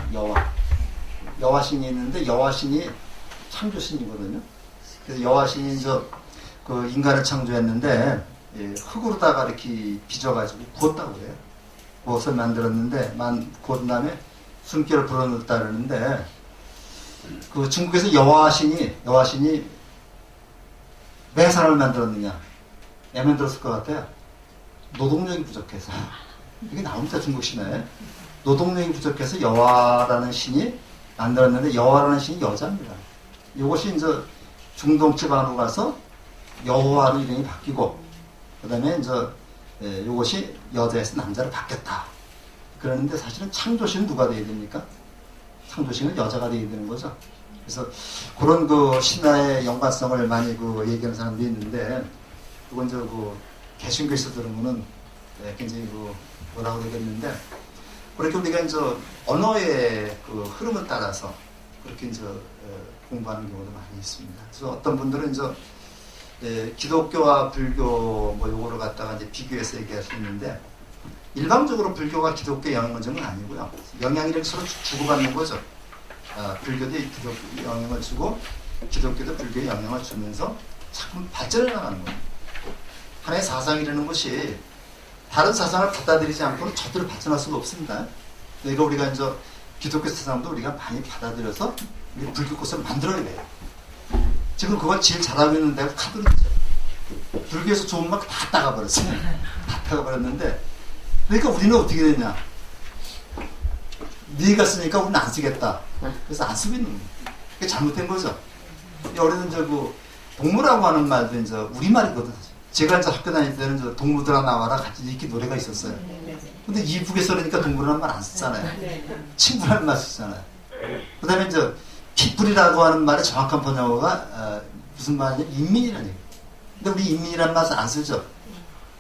여화신이 있는데, 여화신이 창조신이거든요. 그래서 여화신이 그 인간을 창조했는데, 흙으로다가 이렇게 빚어가지고 구웠다고 그래요. 구워서 만들었는데, 구운 다음에 숨결을 불어넣었다 그러는데, 그 중국에서 여화신이 왜 사람을 만들었느냐? 왜 만들었을 것 같아요? 노동력이 부족해서. 이게 나옵니다, 중국 신화에. 노동력이 부족해서 여화라는 신이 만들었는데, 여화라는 신이 여자입니다. 이것이 중동 지방으로 가서 여호와로 이름이 바뀌고 그다음에 이제 이것이 여자에서 남자로 바뀌었다. 그러는데 사실은 창조신은 누가 되어야 됩니까? 창조신은 여자가 되어야 되는 거죠. 그래서 그런 그 신화의 연관성을 많이 그 얘기하는 사람도 있는데 그건 이제 그 개신교에서 들으면은 굉장히 그 뭐라고 되겠는데 그렇게 우리가 이제 언어의 그 흐름을 따라서 그렇게 이제 공부하는 경우도 많이 있습니다. 그래서 어떤 분들은 이제 기독교와 불교 뭐 요거를 갖다가 이제 비교해서 얘기할 수 있는데 일방적으로 불교가 기독교에 영향을 주는 건 아니고요. 영향이랑 서로 주고받는 거죠. 불교도 기독교에 영향을 주고 기독교도 불교에 영향을 주면서 자꾸 발전해 나가는 거예요. 하나의 사상이라는 것이 다른 사상을 받아들이지 않고는 절대로 발전할 수가 없습니다. 그러니까 우리가 이제 기독교 사상도 우리가 많이 받아들여서 우리 불교 것을 만들어야 돼요. 지금 그걸 제일 잘하고 있는 데가 카톨릭이죠. 불교에서 좋은 걸 다 따가버렸어요. 다 따가버렸는데 그러니까 우리는 어떻게 되냐. 네가 쓰니까 우리는 안 쓰겠다. 그래서 안 쓰고 있는 거예요. 그게 잘못된 거죠. 우리는 이제 그 동무라고 하는 말도 이제 우리말이거든. 제가 이제 학교 다닐 때는 이제 동무들아 나와라 같이 이렇게 노래가 있었어요. 근데 이북에서 그러니까 동무라는 말 안 쓰잖아요. 친구라는 말 쓰잖아요. 그 다음에 이제 피플이라고 하는 말의 정확한 번역어가 무슨 말이냐? 인민이라는 얘기예요. 근데 우리 인민이라는 말을 안 쓰죠.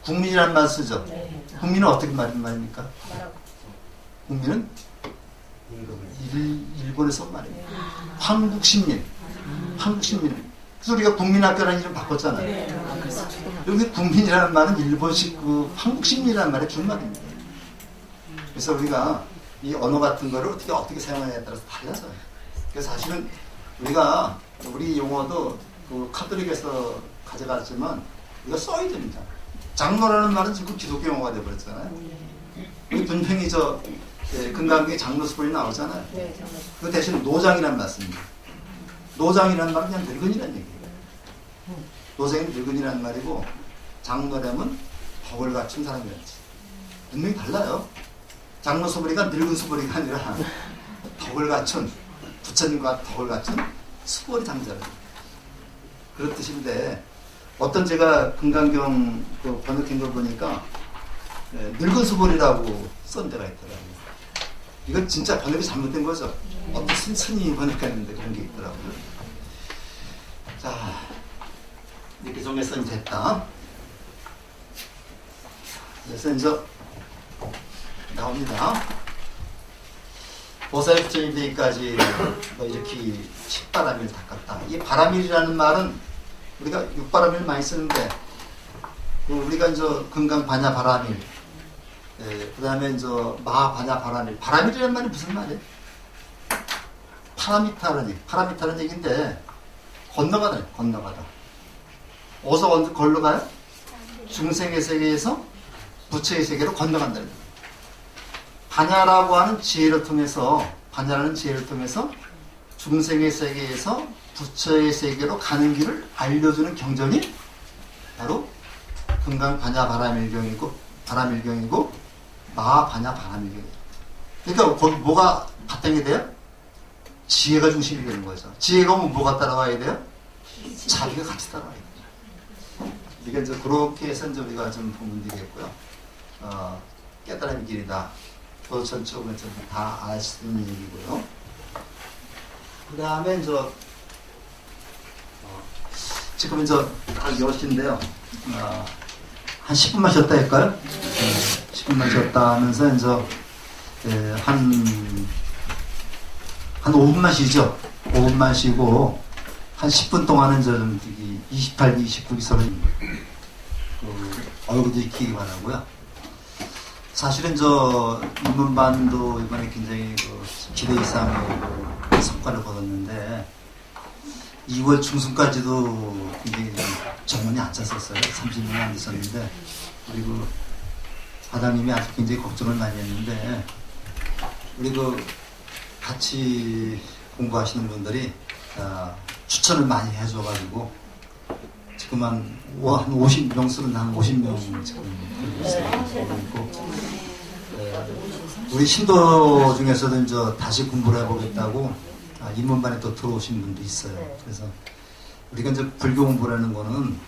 국민이라는 말을 쓰죠. 국민은 어떻게 말입니까? 국민은 일본에서 온 말이에요. 한국신민. 한국신민. 그래서 우리가 국민학교라는 이름 바꿨잖아요. 여기 국민이라는 말은 일본식 그 한국신민이라는 말의 준말입니다. 그래서 우리가 이 언어 같은 거를 어떻게 사용하냐에 따라서 달라져요. 그래서 사실은 우리 용어도 그 카톨릭에서 가져갔지만 우리가 써야 됩니다. 장로라는 말은 지금 기독교 용어가 되어버렸잖아요. 분명히 금강경에 장로 수보리 나오잖아요. 그 대신 노장이라는 말 씁니다. 노장이라는 말은 그냥 늙은이라는 얘기예요. 노장은 늙은이라는 말이고 장로라면 덕을 갖춘 사람이라는 뜻. 분명히 달라요. 장로 수보리가 늙은 수보리가 아니라 덕을 갖춘 부처님과 덕을 갖춘 수보리 장자라는 그런 뜻인데 어떤 제가 금강경 그 번역한 걸 보니까 늙은 수보리라고 쓴 데가 있더라고요. 이건 진짜 번역이 잘못된 거죠. 어떤 스님이 번역했는데 그런 게 있더라고요. 자, 이렇게 정리해서 이제 했다. 그래서 이제 나옵니다. 보살의 부처님 되기까지 이렇게 식바람일 닦았다. 이 바람일이라는 말은 우리가 육바람일 많이 쓰는데 우리가 이제 금강 반야 바람일 그 다음에 이제 마 반야 바람일. 바람일이라는 말이 무슨 말이에요? 파라미타라는 얘기인데 건너가다. 어디서 걸러가요? 중생의 세계에서 부처의 세계로 건너간다는 거예요. 반야라고 하는 지혜를 통해서 중생의 세계에서 부처의 세계로 가는 길을 알려주는 경전이 바로 금강 반야 바람일경이고 마 반야 바람일경이에요. 그러니까 거기 뭐가 바탕이 돼요? 지혜가 중심이 되는 거죠. 지혜가 오면 뭐가 따라와야 돼요? 자비가 같이 따라와야 돼요. 우리가 이제 그렇게 해서 이제 우리가 좀 보면 되겠고요. 깨달음의 길이다. 그 전적으로 다 아시는 얘기고요. 그 다음에 이제 지금 이제 딱 10시인데요. 한 10분만 쉬었다 할까요? 10분만 쉬었다 하면서 이제 한 5분만 쉬죠. 5분만 쉬고 한 10분 동안은 좀 28, 29기 서로 얼굴도 익히기 바라고요. 사실은 입문반도 이번에 굉장히 기대 이상의 성과를 거뒀는데 2월 중순까지도 굉장히 정원이 안 찼었어요. 30년이 안 됐었는데 그리고 과장님이 아주 굉장히 걱정을 많이 했는데 우리 같이 공부하시는 분들이 추천을 많이 해줘가지고 지금 한 50명수는 한 50명 지금 있고 우리 신도 중에서도 이제 다시 공부를 해보겠다고 입문반에 또 들어오신 분도 있어요. 그래서 우리가 이제 불교 공부라는 거는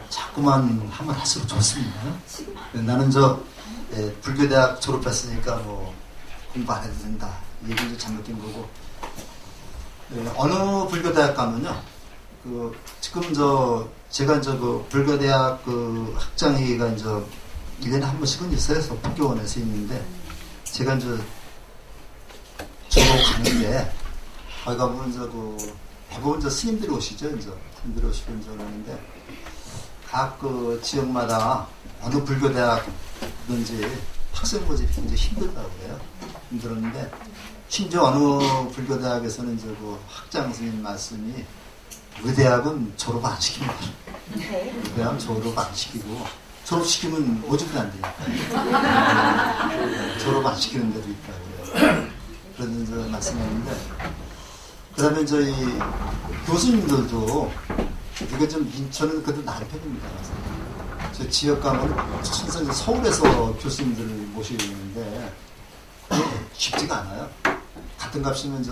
자꾸만 하면 할수록 좋습니다. 나는 불교대학 졸업했으니까 뭐 공부 안 해도 된다. 이 얘기를 잘못된 거고. 어느 불교대학 가면요. 지금 제가 그 불교대학 학장회의가 1년에 한 번씩은 있어요. 법교원에서 있는데, 제가 주로 가는데, 거기 가보면 대부분 스님들이 오시죠. 스님들이 오시고 그러는데, 각 지역마다 어느 불교대학든지 학생 모집이 굉장히 힘들다고 해요. 힘들었는데, 심지어 어느 불교대학에서는 학장 선생님 말씀이 우리 대학은 졸업 안 시킵니다. 우리 대학은 졸업 안 시키고, 졸업시키면 모집이 안 되니까. 졸업 안 시키는 데도 있다고요. 그런 말씀하는데, 그 다음에 저희 교수님들도, 이게 인천은 그래도 나은 편입니다. 저 지역 가면 천상 서울에서 교수님들을 모시고 있는데, 쉽지가 않아요. 같은 값이면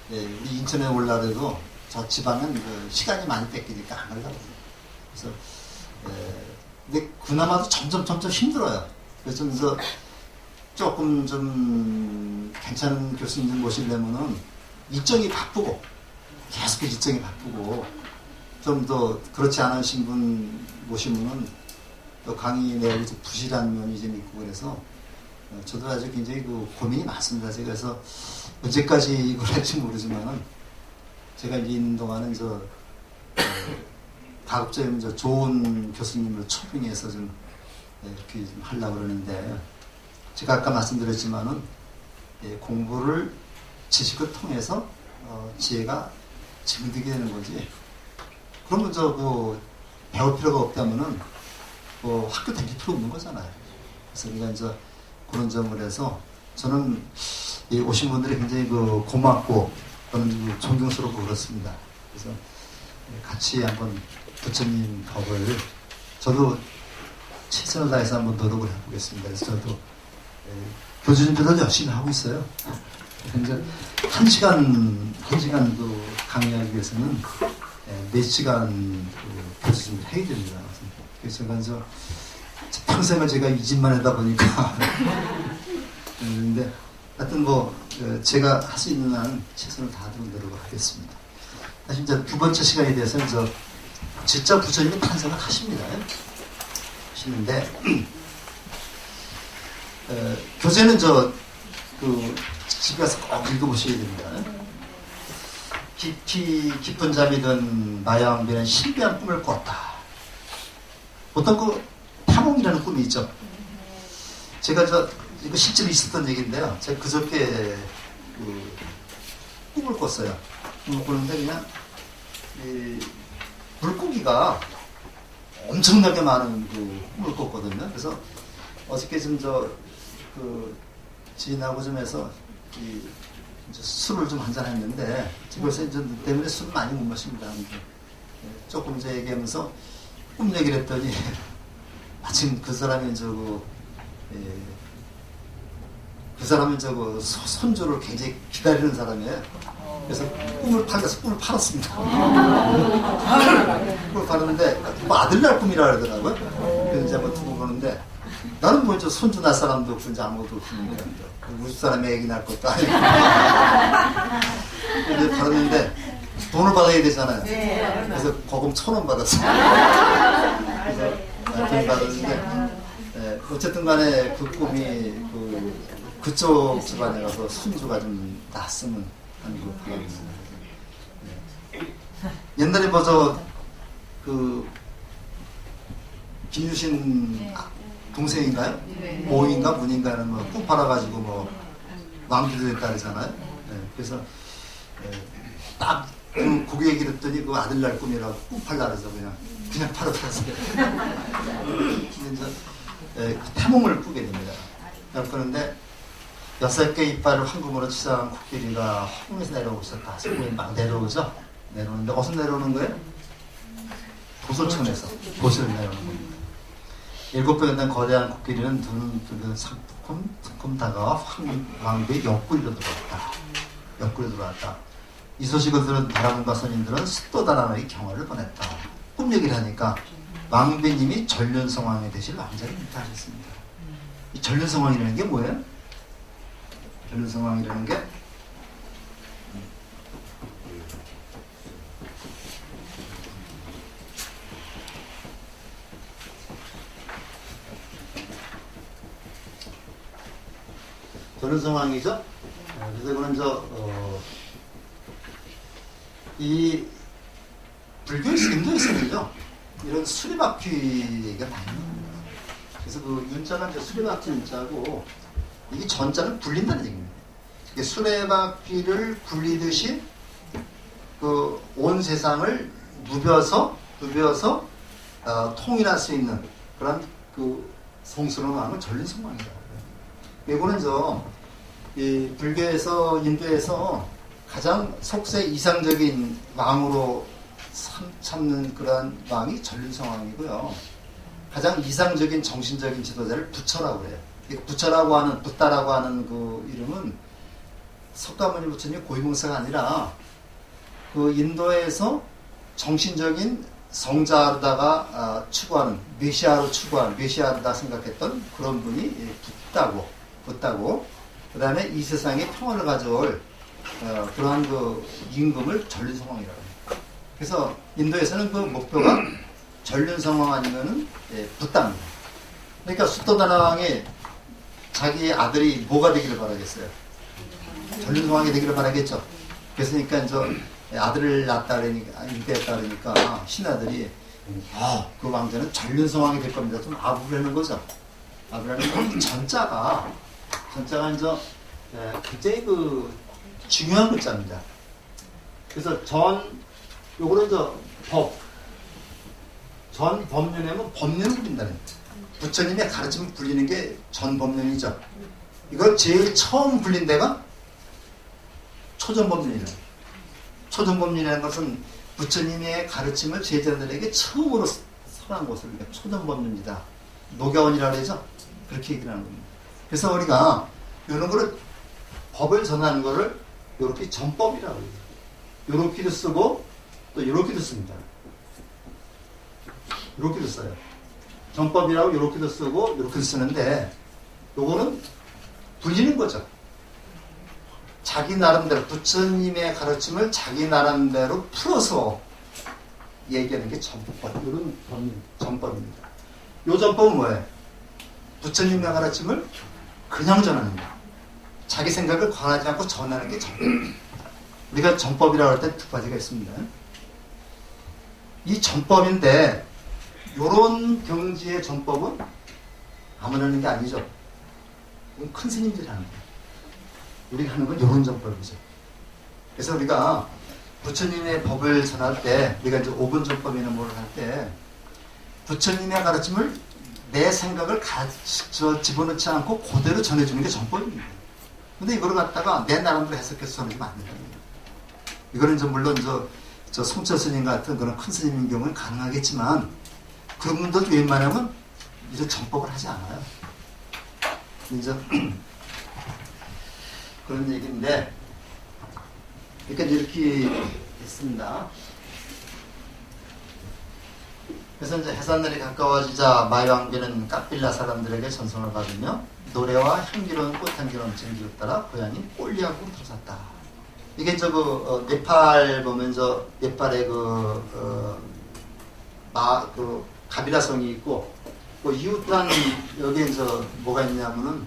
우리 인천에 올라도 저 지방은 시간이 많이 뺏기니까 안 하려고. 그래서, 근데 그나마도 점점 힘들어요. 그래서 조금 좀 괜찮은 교수님들 모시려면은 일정이 바쁘고, 계속 일정이 바쁘고, 좀 더 그렇지 않으신 분 모시면은 또 강의 내용이 좀 부실한 면이 좀 있고 그래서 저도 아주 굉장히 고민이 많습니다. 그래서 언제까지 이걸 할지 모르지만은 제가 이제 있는 동안은 가급적이면 좋은 교수님을 초빙해서 이렇게 좀 하려고 그러는데, 제가 아까 말씀드렸지만은 공부를 지식을 통해서 지혜가 증득이 되는 거지. 그러면 배울 필요가 없다면은 학교 다닐 필요 없는 거잖아요. 그래서 우리가 그런 점을 해서 저는 오신 분들이 굉장히 고맙고 저는 존경스럽고 그렇습니다. 그래서 같이 한번 부처님 법을 저도 최선을 다해서 한번 노력을 해보겠습니다. 그래서 저도 교수님들도 열심히 하고 있어요. 현재 1시간 강의하기 위해서는 4시간 교수님들 해야 됩니다. 그래서 제가 평생을 제가 이 집만 하다 보니까 그런데 하여튼 제가 할 수 있는 한 최선을 다하도록 노력을 하겠습니다. 다시 이제 두 번째 시간에 대해서 진짜 부처님이 탄생을 하십니다. 하시는데 교재는 집에 가서 꼭 읽어보셔야 됩니다. 깊은 잠이 든 마야왕비는 신비한 꿈을 꿨다. 어떤 탐hom이라는 꿈이 있죠. 제가 이거 실제로 있었던 얘기인데요. 제가 그저께 꿈을 꿨어요. 꿈을 꿨는데 그냥 물고기가 엄청나게 많은 꿈을 꿨거든요. 그래서 어저께 지인하고 좀 해서 술을 좀 한잔 했는데, 집에서 때문에 술을 많이 못 마십니다. 조금 이제 얘기하면서 꿈 얘기를 했더니, 마침 그 사람이 손주를 굉장히 기다리는 사람이에요. 그래서 꿈을 팔았습니다. 꿈을 팔았는데, 아들 날 꿈이라 그러더라고요. 그래서 이제 한번 두고 보는데, 나는 먼저 손주 날 사람도 없고, 이제 아무것도 없는데, 우리 사람의 애기 날 것도 아니고. 근데 팔았는데, 돈을 받아야 되잖아요. 그래서 거금 1,000원 받았어요. 그래서 돈 받았는데, 어쨌든 간에 그 꿈이 그쪽 집안에 가서 손주가 좀 났으면 하는 거 바랍니다. 옛날에 김유신 동생인가요? 모인가 문인가는 꿈 팔아가지고 왕비도 됐다 그러잖아요. 그래서 딱 그 얘기 듣더니 그 아들 날 꿈이라고 꿈 팔라 그래서 그냥 팔아들었어요. 탐hom을 꾸게 됩니다. 그런데 6개 이빨을 황금으로 치장한 코끼리가 허공에서 내려오고 있었다. 소문이 막 내려오죠. 내려오는데 어디서 내려오는 거예요? 도솔천에서 내려오는 겁니다. 7배 된 거대한 코끼리는 눈을 뜨는 상품 다가와 왕비의 옆구리로 들어왔다. 이 소식을 들은 다람쥐 선인들은 숫도다람에게 경화를 보냈다. 꿈 얘기를 하니까 왕비님이 전륜성왕이 되실 왕자를 인사하셨습니다. 이 전륜성왕이라는 게 뭐예요? 전륜성왕이라는 게 전륜성왕이죠. 그래서 그런 이 불교의 인도에서는요 이런 수레바퀴가 많이 나옵니다. 그래서 그 윤자가 이제 수레바퀴 윤자고 이게 전자는 굴린다는 얘기입니다. 이게 수레바퀴를 굴리듯이 그 온 세상을 누벼서 통일할 수 있는 그런 그 성스러운 왕은 전륜성왕이다. 이거는 이 불교에서 인도에서 가장 속세 이상적인 왕으로 삼는 그런 왕이 전륜성왕이고요. 가장 이상적인 정신적인 지도자를 부처라고 해요. 부처라고 하는 붓다라고 하는 그 이름은 석가모니 부처님의 고위공사가 아니라 그 인도에서 정신적인 성자로다가 추구하는 메시아로 추구하는 메시아로다 생각했던 그런 분이 붓다고 그 다음에 이 세상에 평화를 가져올 그러한 그 임금을 전륜성왕이라고 합니다. 그래서 인도에서는 그 목표가 전륜성왕 아니면은 붓다입니다. 그러니까 숫도다나왕이 자기 아들이 뭐가 되기를 바라겠어요? 전륜성왕이 되기를 바라겠죠. 그랬으니까 이제 아들을 낳았다 그러니까 인대했다 그러니까 신하들이 그 왕자는 전륜성왕이 될 겁니다. 좀 아부를 하는 거죠. 아부라는 건 전자가 이제 굉장히 그 중요한 글자입니다. 그래서 요거는 전 법륜이면 법륜을 부린다는 거예요. 부처님의 가르침을 불리는 게 전 법륜이죠. 이걸 제일 처음 불린 데가 초전법륜이에요. 초전법륜이라는 것은 부처님의 가르침을 제자들에게 처음으로 설한 곳을 초전법륜이다. 녹야원이라고 하죠. 그렇게 얘기를 하는 겁니다. 그래서 우리가 이런 거를 법을 전하는 거를 이렇게 전법이라고 해요. 이렇게도 쓰고 또 이렇게도 씁니다. 이렇게도 써요. 전법이라고 이렇게도 쓰고 이렇게도 쓰는데 요거는 불리는 거죠. 자기 나름대로 부처님의 가르침을 자기 나름대로 풀어서 얘기하는 게 전법. 이런 전법입니다. 요 전법은 뭐예요? 부처님의 가르침을 그냥 전하는 거예요. 자기 생각을 권하지 않고 전하는 게 전법입니다. 우리가 전법이라고 할 때 두 가지가 있습니다. 이 전법인데 요런 경지의 전법은 아무나 하는 게 아니죠. 큰 스님들이 하는 거예요. 우리가 하는 건 요런 전법이죠. 그래서 우리가 부처님의 법을 전할 때 우리가 이제 5분 전법이나 뭐를 할 때 부처님의 가르침을 내 생각을 집어넣지 않고 그대로 전해주는 게 전법입니다. 근데 이거를 갖다가 내 나름대로 해석해서 전해주면 안 된다는 거예요. 이거는 이제 물론 저 송철 스님 같은 그런 큰 스님인 경우는 가능하겠지만 그분들도 웬만하면 이런 전법을 하지 않아요. 이제 그런 얘기인데, 그러니까 이렇게 있습니다. 그래서 이제 해산날이 가까워지자 마이왕비는 까빌라 사람들에게 전송을 받으며 노래와 향기로운 꽃향기 넘치는 길을 따라 고향이 꼴리하고 들어섰다. 이게 네팔 보면 네팔에 가빌라성이 있고 이웃한 여기에 뭐가 있냐면은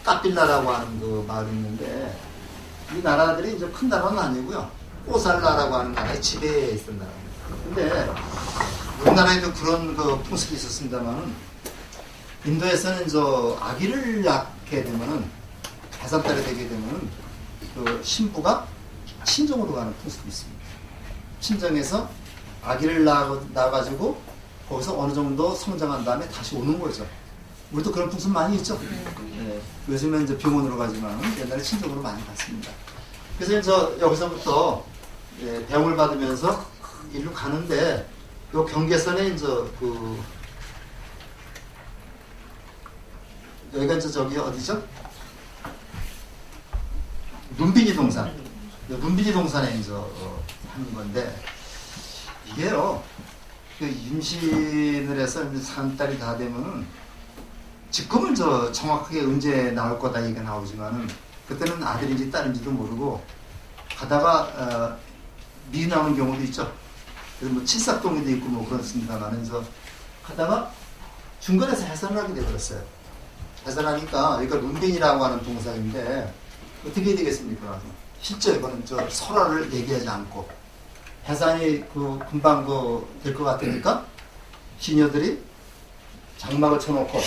까빌라라고 하는 그 마을이 있는데 이 나라들이 이제 큰 나라는 아니고요. 꼬살라라고 하는 나라에 지배에 있던 나라입니다. 근데 우리나라에도 그런 그 풍습이 있었습니다만은 인도에서는 아기를 낳게 되면은 5살이 되게 되면은 그 신부가 친정으로 가는 풍습이 있습니다. 친정에서 아기를 낳아가지고 거기서 어느 정도 성장한 다음에 다시 오는 거죠. 우리도 그런 풍습 많이 있죠. 네. 요즘엔 이제 병원으로 가지만 옛날에 친정으로 많이 갔습니다. 그래서 여기서부터 배움을 받으면서 일로 가는데 요 경계선에 여기가 저기 어디죠? 눈빈이 동산. 문비지 동산에 이제 하는 건데 이게요. 그 임신을 해서 산 딸이 다 되면은 지금은 정확하게 언제 나올 거다 얘기가 나오지만은 그때는 아들인지 딸인지도 모르고 가다가 미 나오는 경우도 있죠. 그래서 뭐 칠삭동에도 있고 뭐 그렇습니다만 그래서 가다가 중간에서 해산을 하게 되버렸어요. 해산하니까 여기가 룬빈이라고 하는 동사인데 어떻게 해야 되겠습니까? 실제 이거는 설화를 얘기하지 않고 해산이 금방 될 것 같으니까 시녀들이 장막을 쳐놓고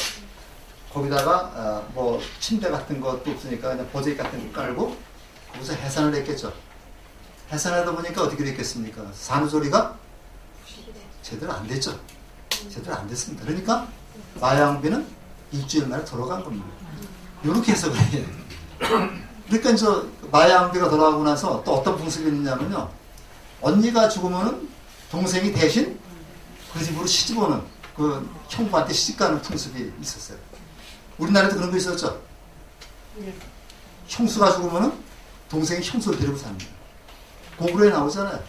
거기다가 뭐 침대 같은 것도 없으니까 그냥 보재기 같은 거 깔고 거기서 해산을 했겠죠. 해산하다 보니까 어떻게 됐겠습니까? 산후조리가 제대로 안 됐죠. 제대로 안 됐습니다. 그러니까 마양비는 일주일 만에 돌아간 겁니다. 이렇게 해석을 해야 돼요. 그러니까 마양비가 돌아가고 나서 또 어떤 풍습이 있느냐면요. 언니가 죽으면은 동생이 대신 그 집으로 시집 오는 그 형부한테 시집 가는 풍습이 있었어요. 우리나라에도 그런 거 있었죠. 형수가 죽으면은 동생이 형수를 데리고 삽니다. 고구려에 나오잖아요.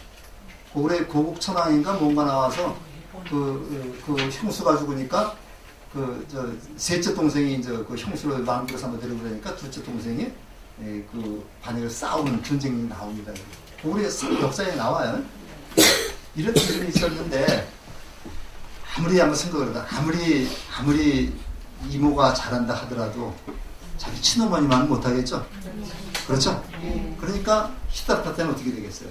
고구려에 고국천왕인가 뭔가 나와서 그 형수가 죽으니까 셋째 동생이 그 형수를 왕비로 삼아 데리고 그러니까 둘째 동생이 그 반역을 싸우는 전쟁이 나옵니다. 고구려 역사에 나와요. 이런 기준이 있었는데 아무리 한번 생각을 해봐. 아무리 이모가 잘한다 하더라도 자기 친어머니만은 못하겠죠. 그렇죠? 그러니까 시다르타 때는 어떻게 되겠어요?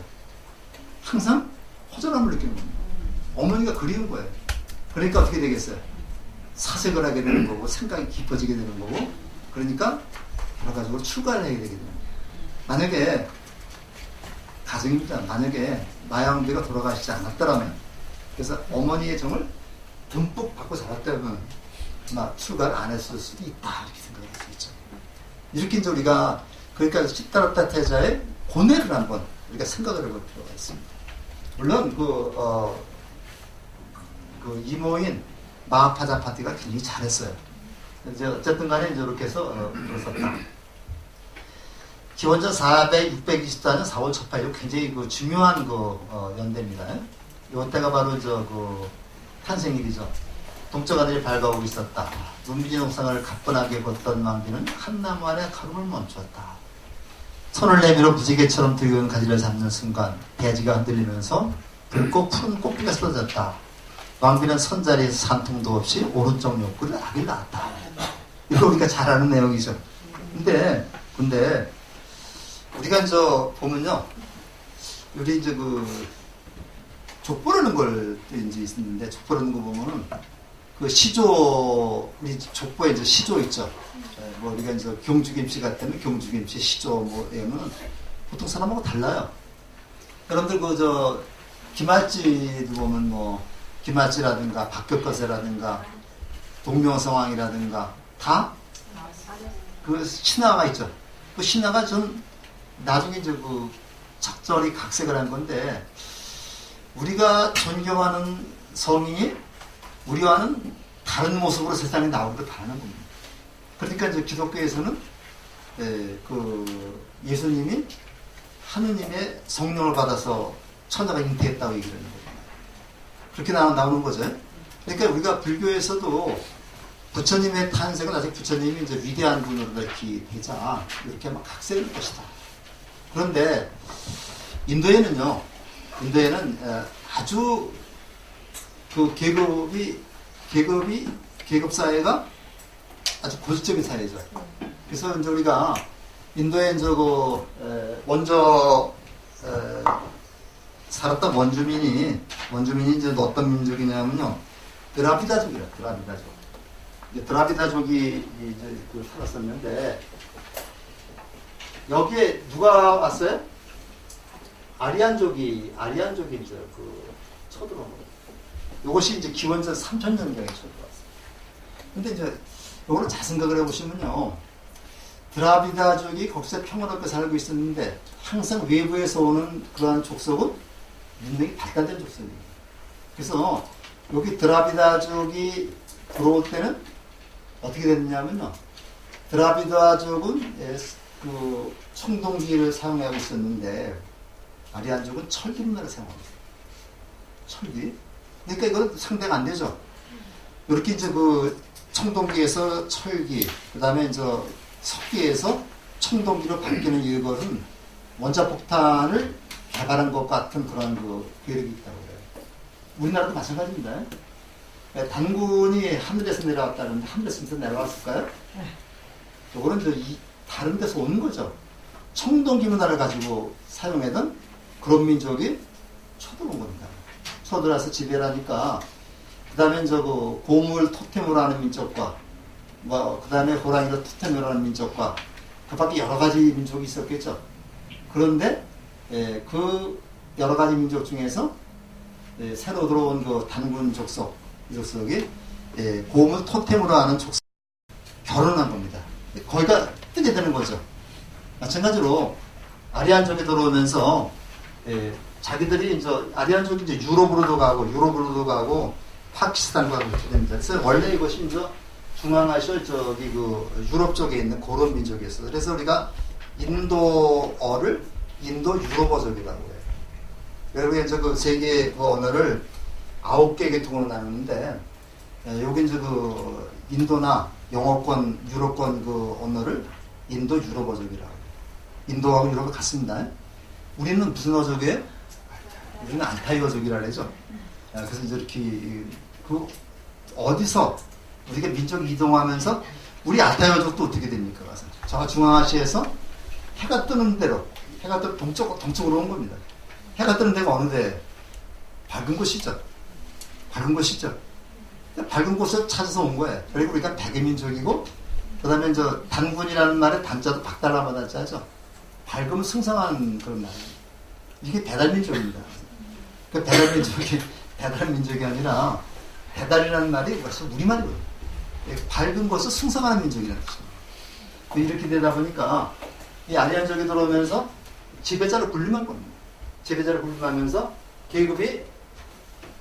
항상 허전함을 느끼는 겁니다. 어머니가 그리운 거예요. 그러니까 어떻게 되겠어요? 사색을 하게 되는 거고 생각이 깊어지게 되는 거고 그러니까 여러 가지로 출가를 하게 되게 됩니다. 만약에 가정입니다. 만약에 마양비가 돌아가시지 않았더라면 그래서 어머니의 정을 듬뿍 받고 살았다면 아마 출가를 안 했을 수도 있다 이렇게 생각할 수 있죠. 이렇게 이제 우리가 그러니까 시다르타 태자의 고뇌를 한번 우리가 생각을 해볼 필요가 있습니다. 물론 그 이모인 마하파자파티가 굉장히 잘했어요. 이제 어쨌든 간에 이제 이렇게 해서 그랬었다. 기원전 624년 4월 첫팔 굉장히 중요한 연대입니다. 이때가 바로 탄생일이죠. 동쪽 하늘이 밝아오고 있었다. 문비지 동상을 가뿐하게 걷던 왕비는 한 나무 안에 걸음을 멈췄다. 손을 내밀어 무지개처럼 들고 가지를 잡는 순간 대지가 흔들리면서 붉고 푸른 꽃비가 쏟아졌다. 왕비는 선자리에서 산통도 없이 오른쪽 욕구를 아기를 낳았다. 이거 우리가 잘 아는 내용이죠. 근데 우리가 보면요, 우리 족보라는 걸 이제 있는데 족보라는 거 보면은 시조 우리 족보에 시조 있죠. 뭐 우리가 경주김씨 같으면 경주김씨 시조 뭐에는 보통 사람하고 달라요. 여러분들 기말지도 보면 뭐 기말지라든가 박격거세라든가 동명성왕이라든가 다 신화가 있죠. 그 신화가 좀 나중에 적절히 각색을 한 건데 우리가 존경하는 성인이 우리와는 다른 모습으로 세상에 나오기를 바라는 겁니다. 그러니까 기독교에서는 예수님이 하느님의 성령을 받아서 천하가 잉태했다고 얘기를 하는 거예요. 그렇게 나오는 거죠. 그러니까 우리가 불교에서도 부처님의 탄생은 아직 부처님이 위대한 분으로 이렇게 되자 이렇게 막 각색할 것이다. 그런데 인도에는 아주 계급 사회가 아주 고질적인 사회죠. 그래서 우리가 인도에 먼저 살았던 원주민이 어떤 민족이냐면요, 드라비다족이라 드라비다족. 드라비다족이 살았었는데 여기에 누가 왔어요? 아리안족이 쳐들어온 거예요. 이것이 기원전 3000년경에 쳐들어왔어요. 근데 이거를 잘 생각을 해보시면요, 드라비다족이 거기서 평화롭게 살고 있었는데 항상 외부에서 오는 그러한 족속은 문명이 발달된 족속이에요. 그래서 여기 드라비다족이 들어올 때는 어떻게 됐냐면요, 드라비다족은 청동기를 사용하고 있었는데 아리안족은 철기 문화를 사용합니다. 철기. 그러니까 이건 상대가 안 되죠. 이렇게 이제 그 청동기에서 철기, 그 다음에 이제 석기에서 청동기로 바뀌는 이것은 원자폭탄을 개발한 것 같은 그런 그 괴력이 있다고 해요. 우리나라도 마찬가지입니다. 단군이 하늘에서 내려왔다는데 하늘에서 내려왔을까요? 이거는 이제 다른 데서 오는 거죠. 청동기 문화를 가지고 사용하던 그런 민족이 쳐들어온 겁니다. 쳐들어와서 지배를 하니까 그 다음에 저거 고물 토템으로 하는 민족과 그 다음에 호랑이를 토템으로 하는 민족과 그 밖에 여러 가지 민족이 있었겠죠. 그런데 그 여러 가지 민족 중에서 새로 들어온 그 단군 족속 이 족속이 고물 토템으로 하는 족속 결혼한 겁니다. 거기가 뜨게 되는 거죠. 마찬가지로 아리안족이 들어오면서 자기들이 이제 아리안족이 이제 유럽으로도 가고 파키스탄도 가고 이렇게 됩니다. 그래서 원래 이것이 이제 중앙아시아 저기 그 유럽 쪽에 있는 그런 민족이었어요. 그래서 우리가 인도어를 인도 유럽어족이라고 해요. 그리고 이제 그 세계 그 언어를 9개 계통으로 나누는데 여기 이제 그 인도나 영어권, 유럽권 그 언어를 인도 유럽어족이라고 해요. 인도하고 유럽은 같습니다. 우리는 무슨 어족이에요? 우리는 안타이어족이라 그러죠. 그래서 이제 이렇게 그 어디서 우리가 민족이 이동하면서 우리 안타이어족도 어떻게 됩니까? 저 중앙아시아에서 해가 뜨는 대로 해가 뜨는 동쪽으로 온 겁니다. 해가 뜨는 데가 어느 데? 밝은 곳이죠. 밝은 곳이죠. 밝은 곳을 찾아서 온 거예요. 그리고 우리가 백의민족이고 그 다음에 이제 단군이라는 말에 단자도 박달나마다 짜죠. 밝으면 승상한 그런 말이에요. 이게 배달민족입니다. 그 배달민족이 아니라 배달이라는 말이 벌써 우리말이거든요. 밝은 것을 승상하는 민족이라는 뜻입니다. 이렇게 되다 보니까 이 아리안족이 들어오면서 지배자를 군림한 겁니다. 지배자를 군림하면서 계급이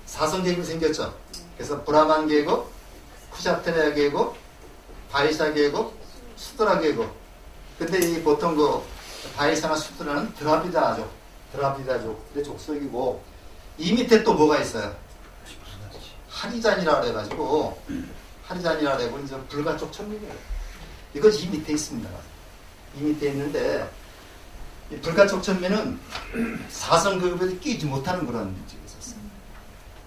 사성 계급이 생겼죠. 그래서 브라만 계급, 쿠샤트레아 계급, 바이사 계급, 수드라 계급. 근데 이 보통 그 바이사나 수드라는 드라비다족의 족속이고 이 밑에 또 뭐가 있어요? 하리잔이라 그래가지고 하리잔이라 그래고 이제 불가촉 천민이에요. 이거 이 밑에 있습니다. 이 밑에 있는데 이 불가촉 천민은 사성 계급에 끼지 못하는 그런 민족이 있었어요.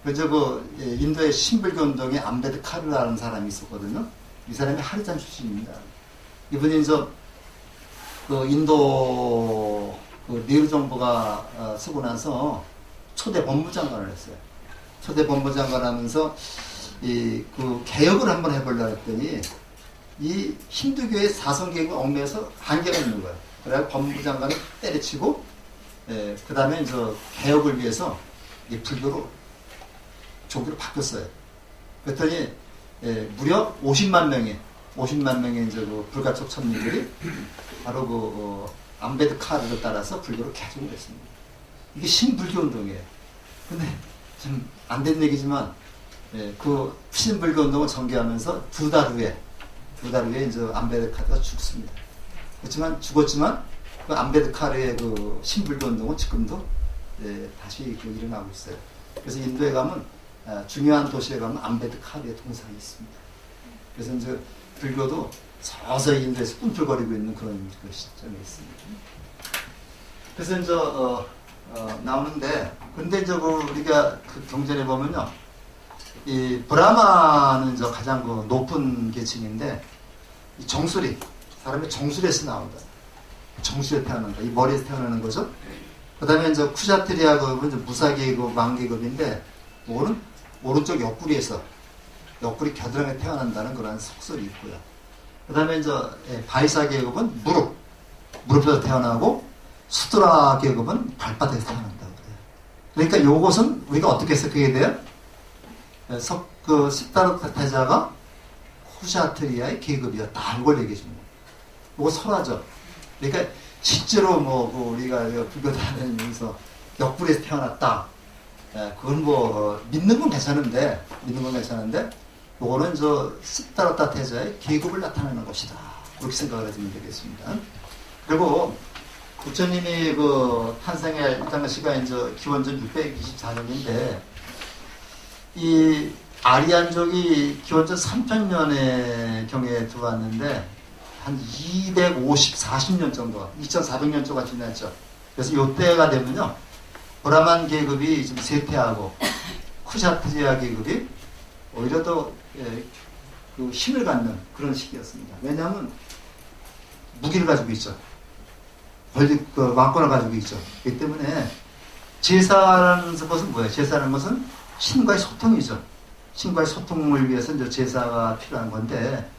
그저 그 인도의 신불교 운동에 암베드카르라는 사람이 있었거든요. 이 사람이 하리잔 출신입니다. 이분이 이제 그 인도 그 네루 정부가 쓰고 나서 초대 법무장관을 했어요. 초대 법무장관 하면서 그 개혁을 한번 해보려고 했더니 이 힌두교의 사성계획을 얽매여서 한계가 있는 거예요. 그래서 법무장관을 때려치고 그 다음에 이제 개혁을 위해서 이 불교로 조기로 바뀌었어요. 그랬더니 무려 50만 명의 이제 그 불가촉 천민들이 바로 그 암베드카르를 따라서 불교로 개종을 했습니다. 이게 신불교 운동이에요. 근데 좀 안 된 얘기지만 그 신불교 운동을 전개하면서 두 달 후에 이제 암베드카르가 죽습니다. 그렇지만 죽었지만 그 암베드카르의 그 신불교 운동은 지금도 다시 그 일어나고 있어요. 그래서 인도에 가면 중요한 도시에 가면 암베드카르의 동상이 있습니다. 그래서 이제 불교도 서서히 인도에서 꿈틀거리고 있는 그런 그 시점에 있습니다. 그래서 이제 나오는데 근데 이제 우리가 그 경전에 보면요, 이 브라마는 이제 가장 그 높은 계층인데 이 정수리 사람이 정수리에서 나온다. 정수리에 태어난다. 이 머리에서 태어나는 거죠. 그다음에 이제 쿠샤트리아 급은 이제 무사계급, 망계급인데 이거는 오른쪽 옆구리에서 옆구리 겨드랑이에 태어난다는 그런 속설이 있고요. 그 다음에 이제 바이사 계급은 무릎에서 태어나고 수드라 계급은 발바닥에서 태어난다고 그래요. 그러니까 요것은 우리가 어떻게 해석하게 돼요? 그 시다르타 태자가 쿠샤트리아의 계급이었다. 이걸 얘기해 줍니다. 요거 설화죠. 그러니까 실제로 뭐 우리가 불교 다니면서 옆구리에서 태어났다. 그건 뭐 믿는 건 괜찮은데 요거는 저 시다르타 태자의 계급을 나타내는 것이다. 그렇게 생각을 해주면 되겠습니다. 그리고 부처님이 그 탄생의 당시가 이제 기원전 624년인데 이 아리안족이 기원전 3000년의 경에 들어왔는데 한 40년 정도, 2400년 정도가 지났죠. 그래서 이때가 되면요, 브라만 계급이 좀 쇠퇴하고 쿠샤트리아 계급이 오히려 더 그 힘을 갖는 그런 시기였습니다. 왜냐하면 무기를 가지고 있죠. 그 왕권을 가지고 있죠. 그렇기 때문에 제사라는 것은 뭐예요? 제사라는 것은 신과의 소통이죠. 신과의 소통을 위해서 이제 제사가 필요한 건데,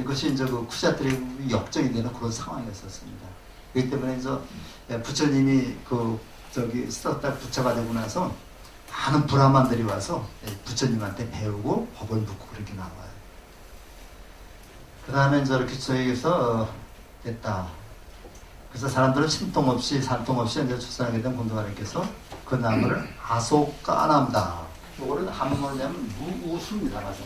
이것이 이제 그 쿠샤트리 역정이 되는 그런 상황이었었습니다. 그렇기 때문에 이제 부처님이 썼다 부처가 되고 나서 많은 브라만들이 와서 부처님한테 배우고 법을 묻고 그렇게 나와요. 그 다음에 저렇게 저기서 됐다. 그래서 사람들은 신통 없이 산통 없이 이제 출산하게 된 본도가님께서 그 나무를 아소까남다. 이거를 한문으로 하면 무우수입니다. 맞아.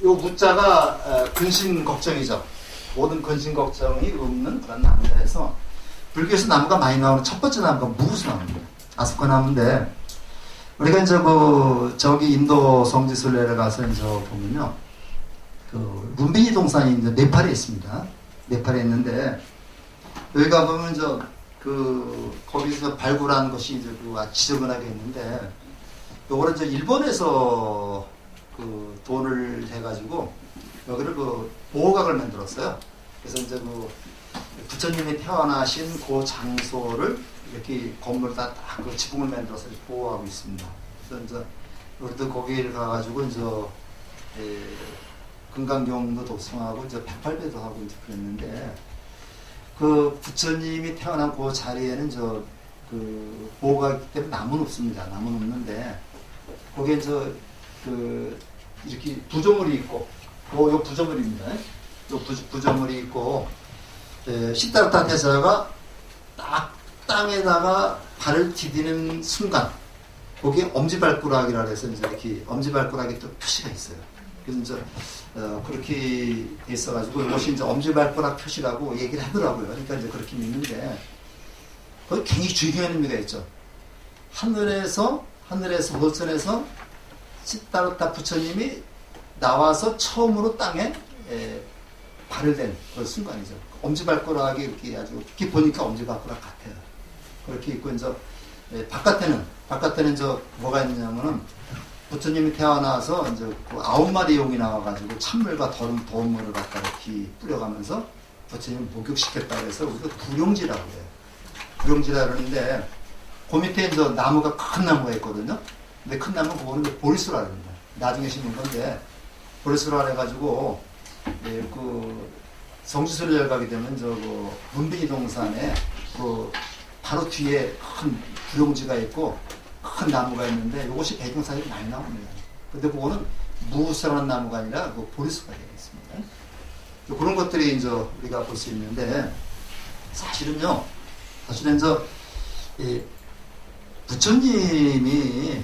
요 무자가 근심 걱정이죠. 모든 근심 걱정이 없는 그런 나무다 해서 불교에서 나무가 많이 나오는 첫 번째 나무가 무우수나무입니다. 아소카 나무인데 우리가 이제 저기 인도 성지순례를 가서 이제 보면요, 그 룸비니 동산이 이제 네팔에 있습니다. 네팔에 있는데 여기 가보면 거기서 발굴한 것이 이제 지저분하게 있는데, 요거는 이제 일본에서 그 돈을 해가지고 여기를 보호각을 만들었어요. 그래서 이제 부처님이 태어나신 그 장소를 이렇게 건물에다 딱 그 지붕을 만들어서 보호하고 있습니다. 그래서 이제 우리도 거기를 가가지고 이제 금강경도 독송하고 이제 108배도 하고 이제 그랬는데, 그 부처님이 태어난 그 자리에는 그 보호가 있기 때문에 나무는 없습니다. 나무는 없는데 거기에 이렇게 부조물이 있고, 요 부조물입니다. 요 부조물이 있고, 시타르타 대사가 딱 땅에다가 발을 디디는 순간, 거기에 엄지발가락이라 해서 이제 이렇게 엄지발가락이 또 표시가 있어요. 그래서 이제 그렇게 돼 있어가지고 이것이 이제 엄지발가락 표시라고 얘기를 하더라고요. 그러니까 이제 그렇게 믿는데, 거기 굉장히 중요한 의미가 있죠. 하늘에서 보선에서 시타르타 부처님이 나와서 처음으로 땅에 발을 댄 그 순간이죠. 엄지발가락이 이렇게 아주 깊이 보니까 엄지발가락 같아요. 그렇게 있고 이제 바깥에는 뭐가 있냐면은 부처님이 태어나서 이제 그 9마리 용이 나와가지고 찬물과 더운 물을 갖다 이렇게 뿌려가면서 부처님을 목욕시켰다고 해서 우리가 구룡지라고 해요. 구룡지라 그러는데 그 밑에 이제 나무가 큰 나무가 있거든요. 근데 큰 나무는 그거는 보리수라 그럽니다. 나중에 심은 건데 보리수라 해가지고 그 성지순례를 가게 되면 문빈이 동산에 바로 뒤에 큰 구룡지가 있고 큰 나무가 있는데 이것이 배경사진이 많이 나옵니다. 근데 그거는 무우수라는 나무가 아니라 보리수가 되어 있습니다. 그런 것들이 이제 우리가 볼 수 있는데, 사실은 부처님이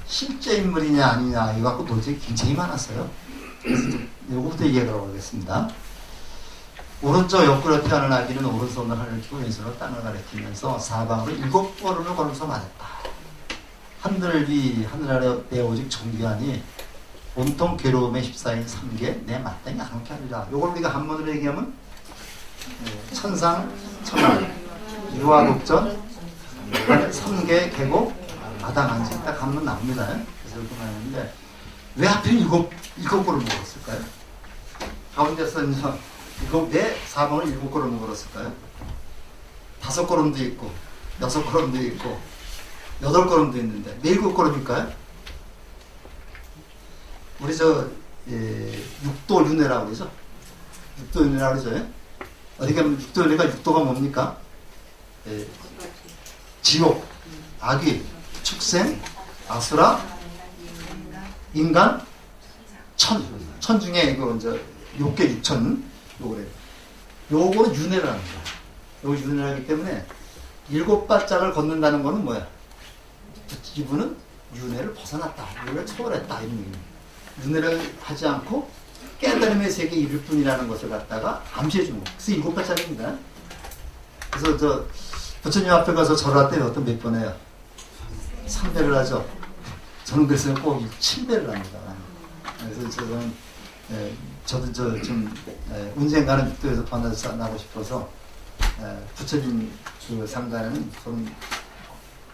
실제 인물이냐 아니냐 이거 갖고 논쟁이 굉장히 많았어요. 그래서 이거부터 얘기하도록 하겠습니다. 오른쪽 옆구리에 태어난 아기는 오른손을 하늘을 펴고 왼손으로 땅을 가리키면서 사방으로 7걸음을 걸으면서 말했다. 하늘 위 하늘 아래 내 오직 존귀하니 온통 괴로움에 휩싸인 삼계 내 마땅히 안놓게 하리라. 요걸 우리가 한문으로 얘기하면 천상 천하 유아독전 삼계 계곡 마당한지 딱 한문 나옵니다. 그래서 이렇게 말했는데 왜 하필 일곱 걸음을 걸었을까요? 가운데서 이거 왜 4번을 7걸음을 걸었을까요? 5걸음도 있고 6걸음도 있고 8걸음도 있는데 왜 7걸음일까요? 우리 육도윤회라고 그러죠? 육도윤회라고 그러죠? 어디 가면 육도윤회가 육도가 뭡니까? 지옥, 악귀, 축생, 아수라, 인간, 천 중에 이거 이제 6개 6천 요거래. 요거는 윤회를 합니다. 요거 윤회를 하기 때문에 7발짝을 걷는다는 거는 뭐야? 이분은 윤회를 벗어났다, 윤회를 초월했다 이런 얘기입니다. 윤회를 하지 않고 깨달음의 세계에 이를 뿐이라는 것을 갖다가 암시해 준 거. 그래서 7발짝입니다. 그래서 저 부처님 앞에 가서 절을 할 때 어떤 몇 번 해요? 3배를 하죠. 저는 그래서 꼭 7배를 합니다. 그래서 저도 좀 언젠가는 북도에서 만나고 싶어서 부처님 그 상단에는 저는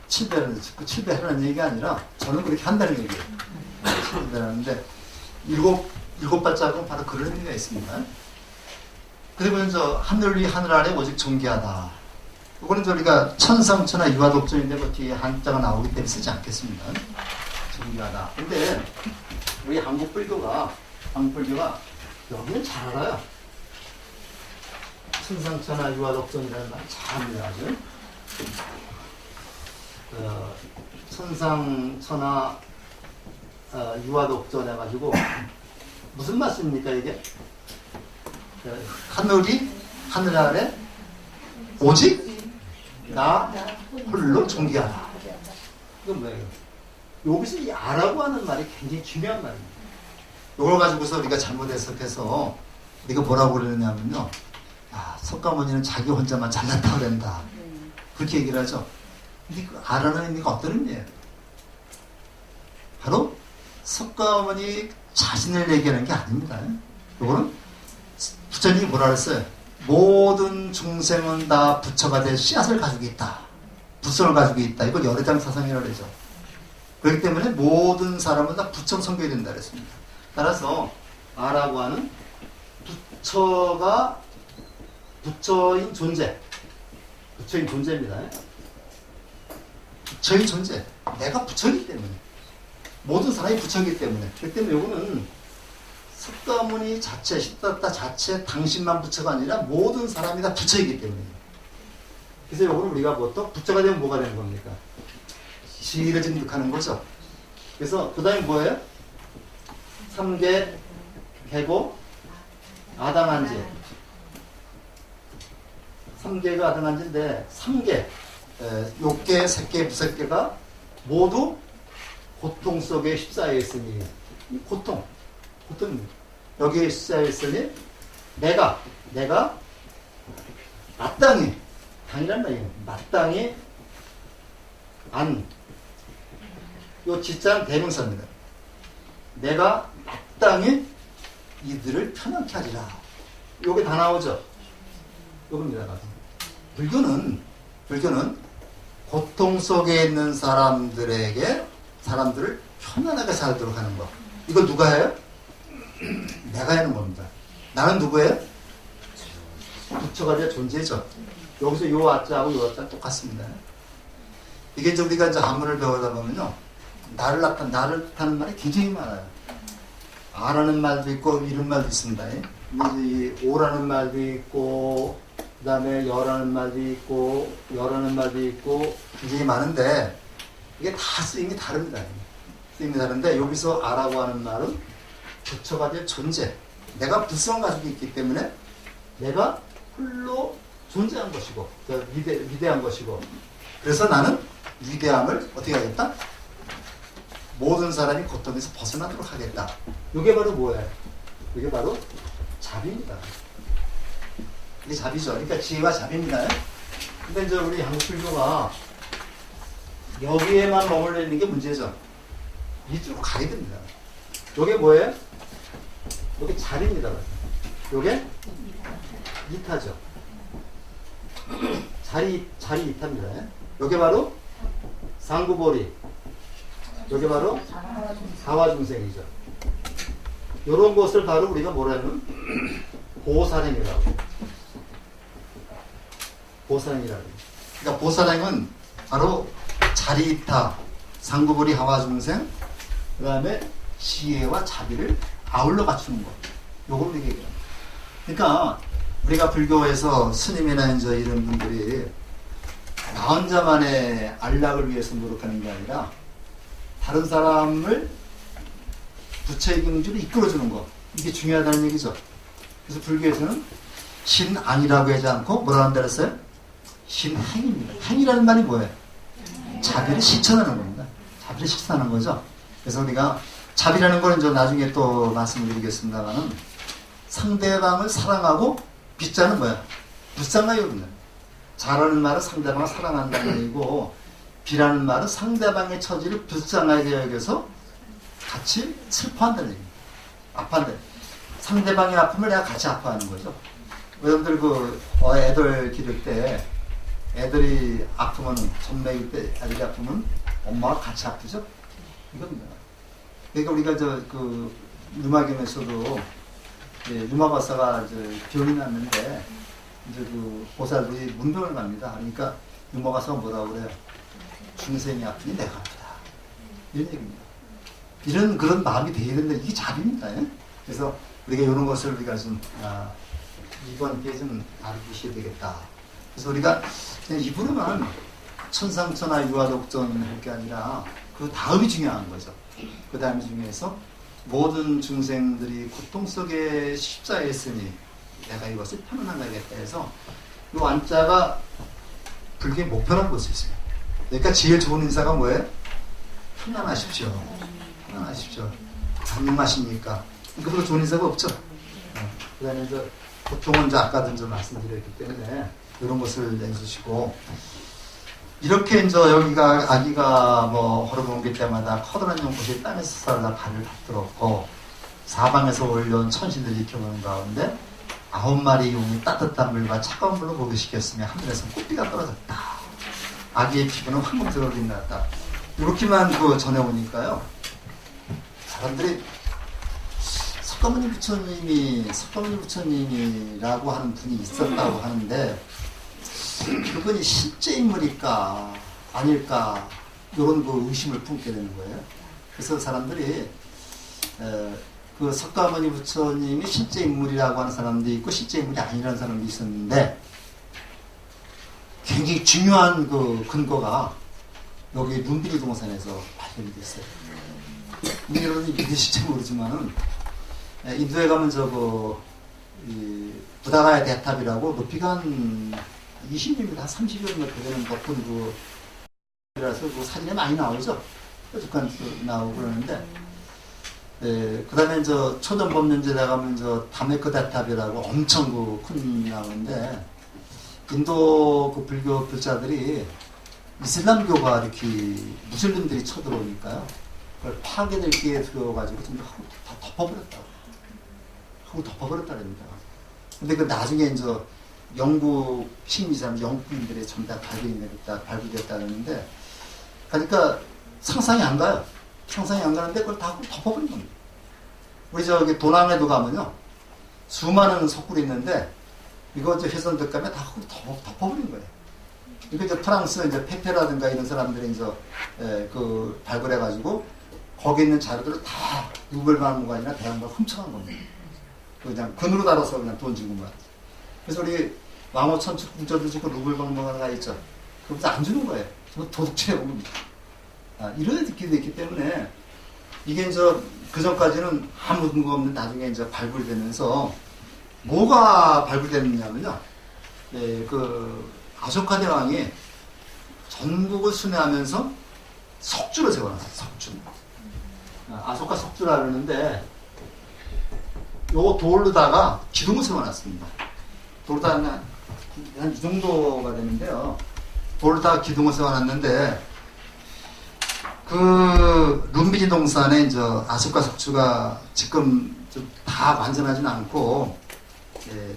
7배 하라는 얘기가 아니라 저는 그렇게 한다는 얘기예요. 7배 하는데 일곱 발자국은 바로 그런 의미가 있습니다. 그리고 저 하늘 위 하늘 아래 오직 존귀하다. 이거는 우리가 천상천하 유아독존인데 그 뒤에 한자가 나오기 때문에 쓰지 않겠습니다. 존귀하다. 근데 우리 한국 불교가 여기는 잘 알아요. 천상천하 유아독존이라는 말 잘합니다. 아주. 천상천하 유아독존 해가지고 무슨 말씀입니까 이게? 하늘이 하늘 아래 오직 나 홀로 존귀하다. 이건 뭐예요? 여기서 이 아라고 하는 말이 굉장히 중요한 말입니다. 이걸 가지고서 우리가 잘못 해석해서 우리가 뭐라고 그러느냐면요, 석가모니는 자기 혼자만 잘났다 그런다, 그렇게 얘기를 하죠. 근데 그 아라는 의미가 어떤 의미예요? 바로 석가모니 자신을 얘기하는 게 아닙니다. 이거는 부처님이 뭐라 그랬어요? 모든 중생은 다 부처가 될 씨앗을 가지고 있다, 부성을 가지고 있다. 이걸 열애장 사상이라고 그러죠. 그렇기 때문에 모든 사람은 다 부처로 섬겨야 된다 그랬습니다. 따라서 아라고 하는 부처가 부처인 존재입니다. 부처인 존재. 내가 부처이기 때문에, 모든 사람이 부처이기 때문에. 그렇기 때문에 이거는 석가모니 자체, 시ddhartha 자체, 당신만 부처가 아니라 모든 사람이 다 부처이기 때문에. 그래서 이거는 우리가 보통 부처가 되면 뭐가 되는 겁니까? 지위를 증득하는 거죠. 그래서 그 다음에 뭐예요? 3계, 개고, 아당한지. 3계가 아당한지인데 3계, 욕계, 색계, 무색계가 모두 고통 속에 휩싸여 있으니, 이 고통 여기에 휩싸여 있으니 내가 마땅히, 당이란 말이에요. 마땅히 요 지자는 대명사입니다. 내가 마땅히 이들을 편안케 하리라. 요게 다 나오죠. 요겁니다. 불교는 고통 속에 있는 사람들을 편안하게 살도록 하는 거. 이거 누가 해요? 내가 하는 겁니다. 나는 누구예요? 부처가 될 존재죠. 여기서 요 아자하고 요 아자 똑같습니다. 이게 이제 우리가 이제 한문을 배우다 보면요, 나를 뜻하는 말이 굉장히 많아요. 아라는 말도 있고 이런 말도 있습니다. 이 오라는 말도 있고, 그 다음에 여라는 말도 있고, 여라는 말도 있고, 굉장히 많은데 이게 다 쓰임이 다릅니다. 쓰임이 다른데 여기서 아라고 하는 말은 부처가 될 존재, 내가 불성을 가지고 있기 때문에 내가 홀로 존재한 것이고 위대한 것이고, 그래서 나는 위대함을 어떻게 하겠다? 모든 사람이 고통에서 벗어나도록 하겠다. 이게 바로 뭐예요? 이게 바로 자비입니다. 이게 자비죠. 그러니까 지혜와 자비입니다. 근데 이제 우리 한국 불교가 여기에만 머물러 있는 게 문제죠. 이쪽으로 가야 됩니다. 이게 뭐예요? 이게 자비입니다. 이게 이타죠. 자리 이타입니다. 이게 바로 상구보리, 이게 바로 사화중생이죠. 이런 것을 바로 우리가 뭐라면 보살행이라고. 그러니까 보살행은 바로 자리이타, 상구보리, 하화중생, 그 다음에 지혜와 자비를 아울러 갖추는 것. 요걸 얘기해요. 그러니까 우리가 불교에서 스님이나 이제 이런 분들이 나 혼자만의 안락을 위해서 노력하는 게 아니라 다른 사람을 부처의 경주로 이끌어주는 것, 이게 중요하다는 얘기죠. 그래서 불교에서는 신앙이라고 하지 않고 뭐라 한다 그랬어요? 신행입니다. 행이라는 말이 뭐예요? 자비를 실천하는 겁니다. 자비를 실천하는 거죠. 그래서 우리가 자비라는 거는 좀 나중에 또 말씀드리겠습니다만은 상대방을 사랑하고 빗자는 뭐야? 불쌍하요. 그냥. 잘하는 말은 상대방을 사랑한다는 얘기고 비라는 말은 상대방의 처지를 불쌍하게 여겨서 같이 슬퍼한다는 얘기입니다. 아파한다. 상대방의 아픔을 내가 같이 아파하는 거죠. 여러분들 애들 기를 때 애들이 아프면 전매일 때 애들이 아프면 엄마가 같이 아프죠? 이겁니다. 그러니까 우리가 류마경에서도 류마 박사가 병이 났는데 이제 보살들이 문병을 갑니다. 그러니까 류마 박사가 뭐라고 그래요? 중생이 아프니 내가 아프다. 이런 얘기입니다. 이런 그런 마음이 돼야 된다. 이게 자비입니다. 예? 그래서 우리가 이런 것을 우리가 이번 기회에 좀 알아두셔야 되겠다. 그래서 우리가 그냥 입으로만 천상천하 유아독전 할 게 아니라 그 다음이 중요한 거죠. 그 다음이 중요해서 모든 중생들이 고통 속에 십자에 있으니 내가 이것을 편안하게 하겠다 해서 이 완자가 불교의 목표라고 볼 수 있습니다. 그러니까 제일 좋은 인사가 뭐예요? 편안하십시오. 편안하십시오. 안녕하십니까? 그보다 좋은 인사가 없죠. 그 다음에 보통은 아까도 말씀드렸기 때문에 이런 것을 내주시고 이렇게 여기가 아기가 호르몬기 때마다 커다란 연못이 땅에서 살다 발을 받들었고 사방에서 올려온 천신들이 지켜보는 가운데 9마리 용이 따뜻한 물과 차가운 물로 목욕시켰으며 하늘에서 꽃비가 떨어졌다. 아기의 피부는 황금색으로 빛났다. 이렇게만 전해오니까요. 사람들이 석가모니 부처님이라고 하는 분이 있었다고 하는데 그분이 실제 인물일까 아닐까 이런 의심을 품게 되는 거예요. 그래서 사람들이 그 석가모니 부처님이 실제 인물이라고 하는 사람도 있고 실제 인물이 아니라는 사람도 있었는데 굉장히 중요한 근거가 여기 눈비리 동산에서 발견이 됐어요. 여러분이 믿으실지 모르지만은 인도에 가면 부다가야 대탑이라고 높이가 한 20m, 한 30여 m 되는 높은 이라서 사진에 많이 나오죠. 뾰족한 나오고 그러는데, 그 다음에 초전법륜제에 가면 다메크 대탑이라고 엄청 큰 나오는데, 인도 불교 불자들이 이슬람교가 이렇게 무슬림들이 쳐들어오니까요. 그걸 파괴될 기회에 들어가지고 좀 하고 다 덮어버렸다랍니다. 근데 나중에 영국 식민지사람 영국인들의 전부 다 발굴됐다는데, 그러니까 상상이 안 가요. 상상이 안 가는데 그걸 다 덮어버린 겁니다. 우리 도남에도 가면요. 수많은 석굴이 있는데, 이거 훼손될 가면 다 덮어버린 거예요. 이거 프랑스 페페라든가 이런 사람들이 발굴해가지고, 거기 있는 자료들을 다 루블방무가 아니라 대학을 훔쳐간 겁니다. 그냥 근으로 달아서 그냥 돈 주고 말. 그래서 우리 왕호 천축 궁전도 주고 루블방무가 하나 있죠. 그것도 안 주는 거예요. 도둑질해 옵니다. 이런 느낌이 있기 때문에 이게 그 전까지는 아무 근거 없는 나중에 발굴되면서 뭐가 발굴됐느냐면요. 아소카 대왕이 전국을 순회하면서 석주를 세워놨어요. 석주. 아소카 석주라 그러는데 요 돌로다가 기둥을 세워놨습니다. 돌로다가 한 이 정도가 되는데요. 돌로다가 기둥을 세워놨는데 룸비리 동산에 아소카 석주가 지금 다 완전하지는 않고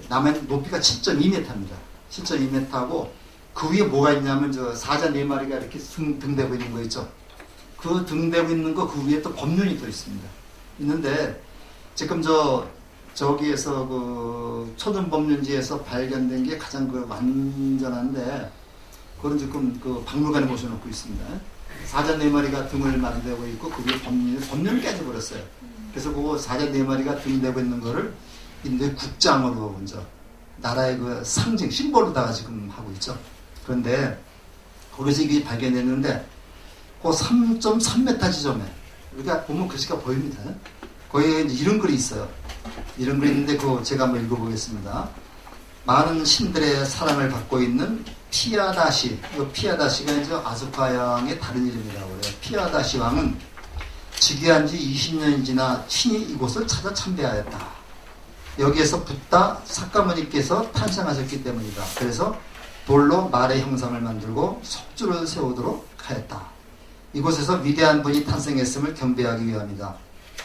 남의 높이가 7.2m입니다. 7.2m고 그 위에 뭐가 있냐면 사자 4마리가 이렇게 등대고 있는 거 있죠. 그 등대고 있는 거 그 위에 또 법륜이 또 있습니다. 있는데 지금 저기에서 초등법륜지에서 발견된 게 가장 완전한데 그건 지금 박물관에 모셔놓고 있습니다. 사자 4마리가 등을 마주대고 있고 그 위에 법륜을 깨져버렸어요. 그래서 사자 4마리가 등대고 있는 거를 인도의 국장으로 나라의 상징, 심볼로다가 지금 하고 있죠. 그런데 거기서 이게 발견됐는데 그 3.3m 지점에 우리가 보면 글씨가 보입니다. 거기에 이런 글이 있어요. 이런 글이 있는데 제가 한번 읽어보겠습니다. 많은 신들의 사랑을 받고 있는 피아다시, 이 피아다시가 이제 아소카 양의 다른 이름이라고 그래요. 피아다시 왕은 즉위한 지 20년이 지나 친히 이곳을 찾아 참배하였다. 여기에서 붓다 사카모니께서 탄생하셨기 때문이다. 그래서 돌로 말의 형상을 만들고 석주를 세우도록 하였다. 이곳에서 위대한 분이 탄생했음을 경배하기 위함이다.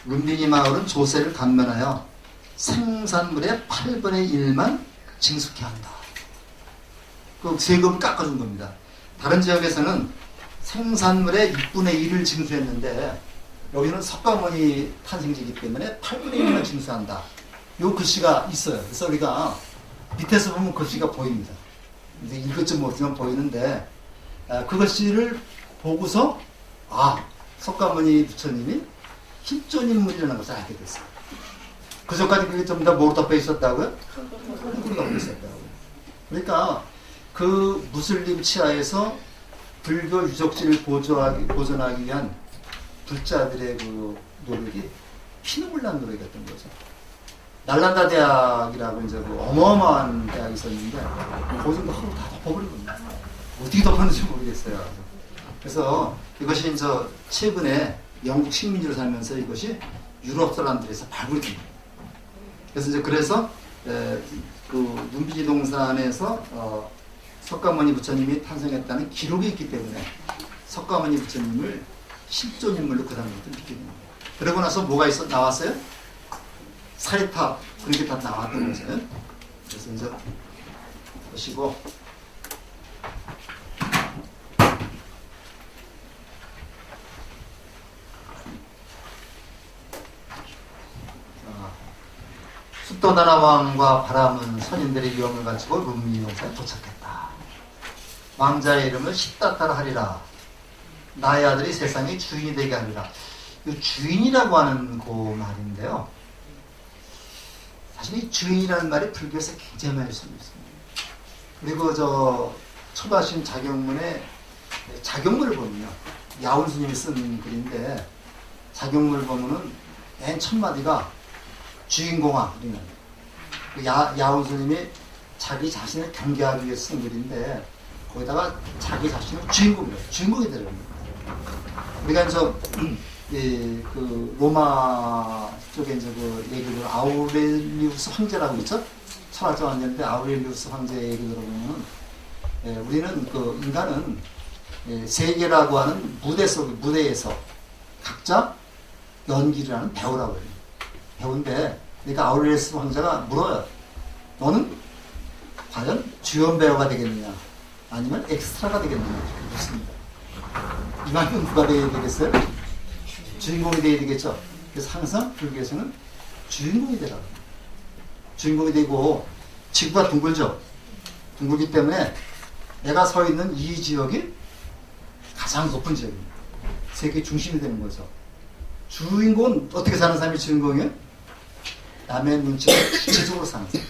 룸비니 마을은 조세를 감면하여 생산물의 8분의 1만 징수케 한다. 그 세금을 깎아준 겁니다. 다른 지역에서는 생산물의 6분의 1을 징수했는데 여기는 석가모니 탄생지이기 때문에 8분의 1만 징수한다. 요 글씨가 있어요. 그래서 우리가 밑에서 보면 글씨가 보입니다. 이제 읽을 줄 모르지만 보이는데 그 글씨를 보고서 석가모니 부처님이 실존 인물이라는 것을 알게 됐어요. 그전까지 그게 좀 더 뭐로 덮여 있었다고요? 한국으로 덮여 있었다고요. 그러니까 그 무슬림 치하에서 불교 유적지를 보존하기 위한 불자들의 그 노력이 피눈물 난 노력이었던 거죠. 날란다 대학이라고 이제 그 어마어마한 대학이 있었는데 거기서 하루 다 덮어버린 겁니다. 어떻게 덮었는지 모르겠어요. 그래서 이것이 이제 최근에 영국 식민지로 살면서 이것이 유럽 사람들에서 발굴이 됩니다. 그래서 그 눈비지 동산에서 석가모니 부처님이 탄생했다는 기록이 있기 때문에 석가모니 부처님을 실존 인물로 그 다음부터 믿게 됩니다. 그러고 나서 뭐가 나왔어요? 사리탑 그런 게 다 나왔던 거죠. 그래서 이제 보시고 숫도다나 왕과 바람은 선인들의 위엄을 갖추고 룸비니 동산에 도착했다. 왕자의 이름을 시다타라 하리라. 나의 아들이 세상의 주인이 되게 하리라. 이 주인이라고 하는 그 말인데요. 사실 이 주인이라는 말이 불교에서 굉장히 많이 쓰고 있습니다. 그리고 초바신 자경문에 자경문을 보면요. 야운 스님이 쓴 글인데 자경문을 보면은 맨 첫 마디가 주인공아 그러는 야운 스님이 자기 자신을 경계하기 위해 쓴 글인데 거기다가 자기 자신을 주인공이 되는 겁니다. 우리가 그 로마 쪽에 이제 그 얘기를 아우렐리우스 황제라고 있죠? 철학자 황제인데 아우렐리우스 황제 얘기 들어보면 우리는 그 인간은 세계라고 하는 무대에서 각자 연기를 하는 배우라고 해요. 배우인데 그러니까 아우렐리우스 황제가 물어요. 너는 과연 주연 배우가 되겠느냐 아니면 엑스트라가 되겠느냐 묻습니다. 이만큼 누가 되어야 되겠어요? 주인공이 되어야 되겠죠. 그래서 항상 불교에서는 주인공이 되라고. 주인공이 되고 지구가 둥글죠. 둥글기 때문에 내가 서 있는 이 지역이 가장 높은 지역입니다. 세계 중심이 되는 거죠. 주인공은 어떻게 사는 사람이 주인공이에요? 남의 눈치를 주체적으로 사는 사람.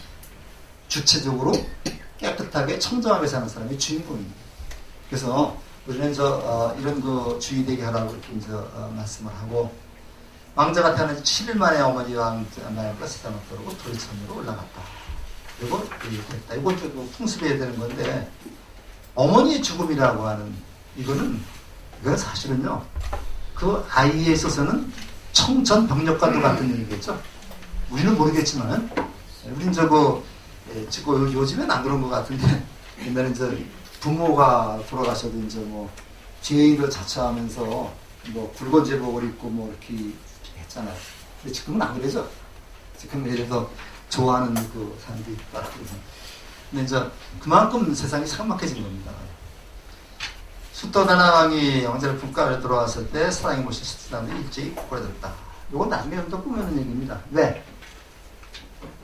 주체적으로 깨끗하게 청정하게 사는 사람이 주인공입니다. 그래서 우리는 이런 그 주의 되게 하라고 이렇게 말씀을 하고 왕자가 태어난 지 7일 만에 어머니 왕자가 세상을 떠오르고 도리천으로 올라갔다. 그리고 됐다. 이건 좀 풍습해야 되는 건데 어머니의 죽음이라고 하는 이거는 사실은요 그 아이에 있어서는 청천벽력과도 같은 얘기겠죠. 우리는 모르겠지만 우리는 요즘엔 안 그런 것 같은데 옛날에 부모가 돌아가셔도 죄인을 자처하면서 굵은 제복을 입고 이렇게 했잖아요. 근데 지금은 안 그러죠. 지금 예를 들어 좋아하는 그 사람들이 있다. 근데 그만큼 세상이 삭막해진 겁니다. 숫도다나 왕이 왕자를 국가를 들어왔을 때 사랑이 모신 사람들이 일제히 고려됐다. 이건 나중에 좀 더 꾸며는 얘기입니다. 왜?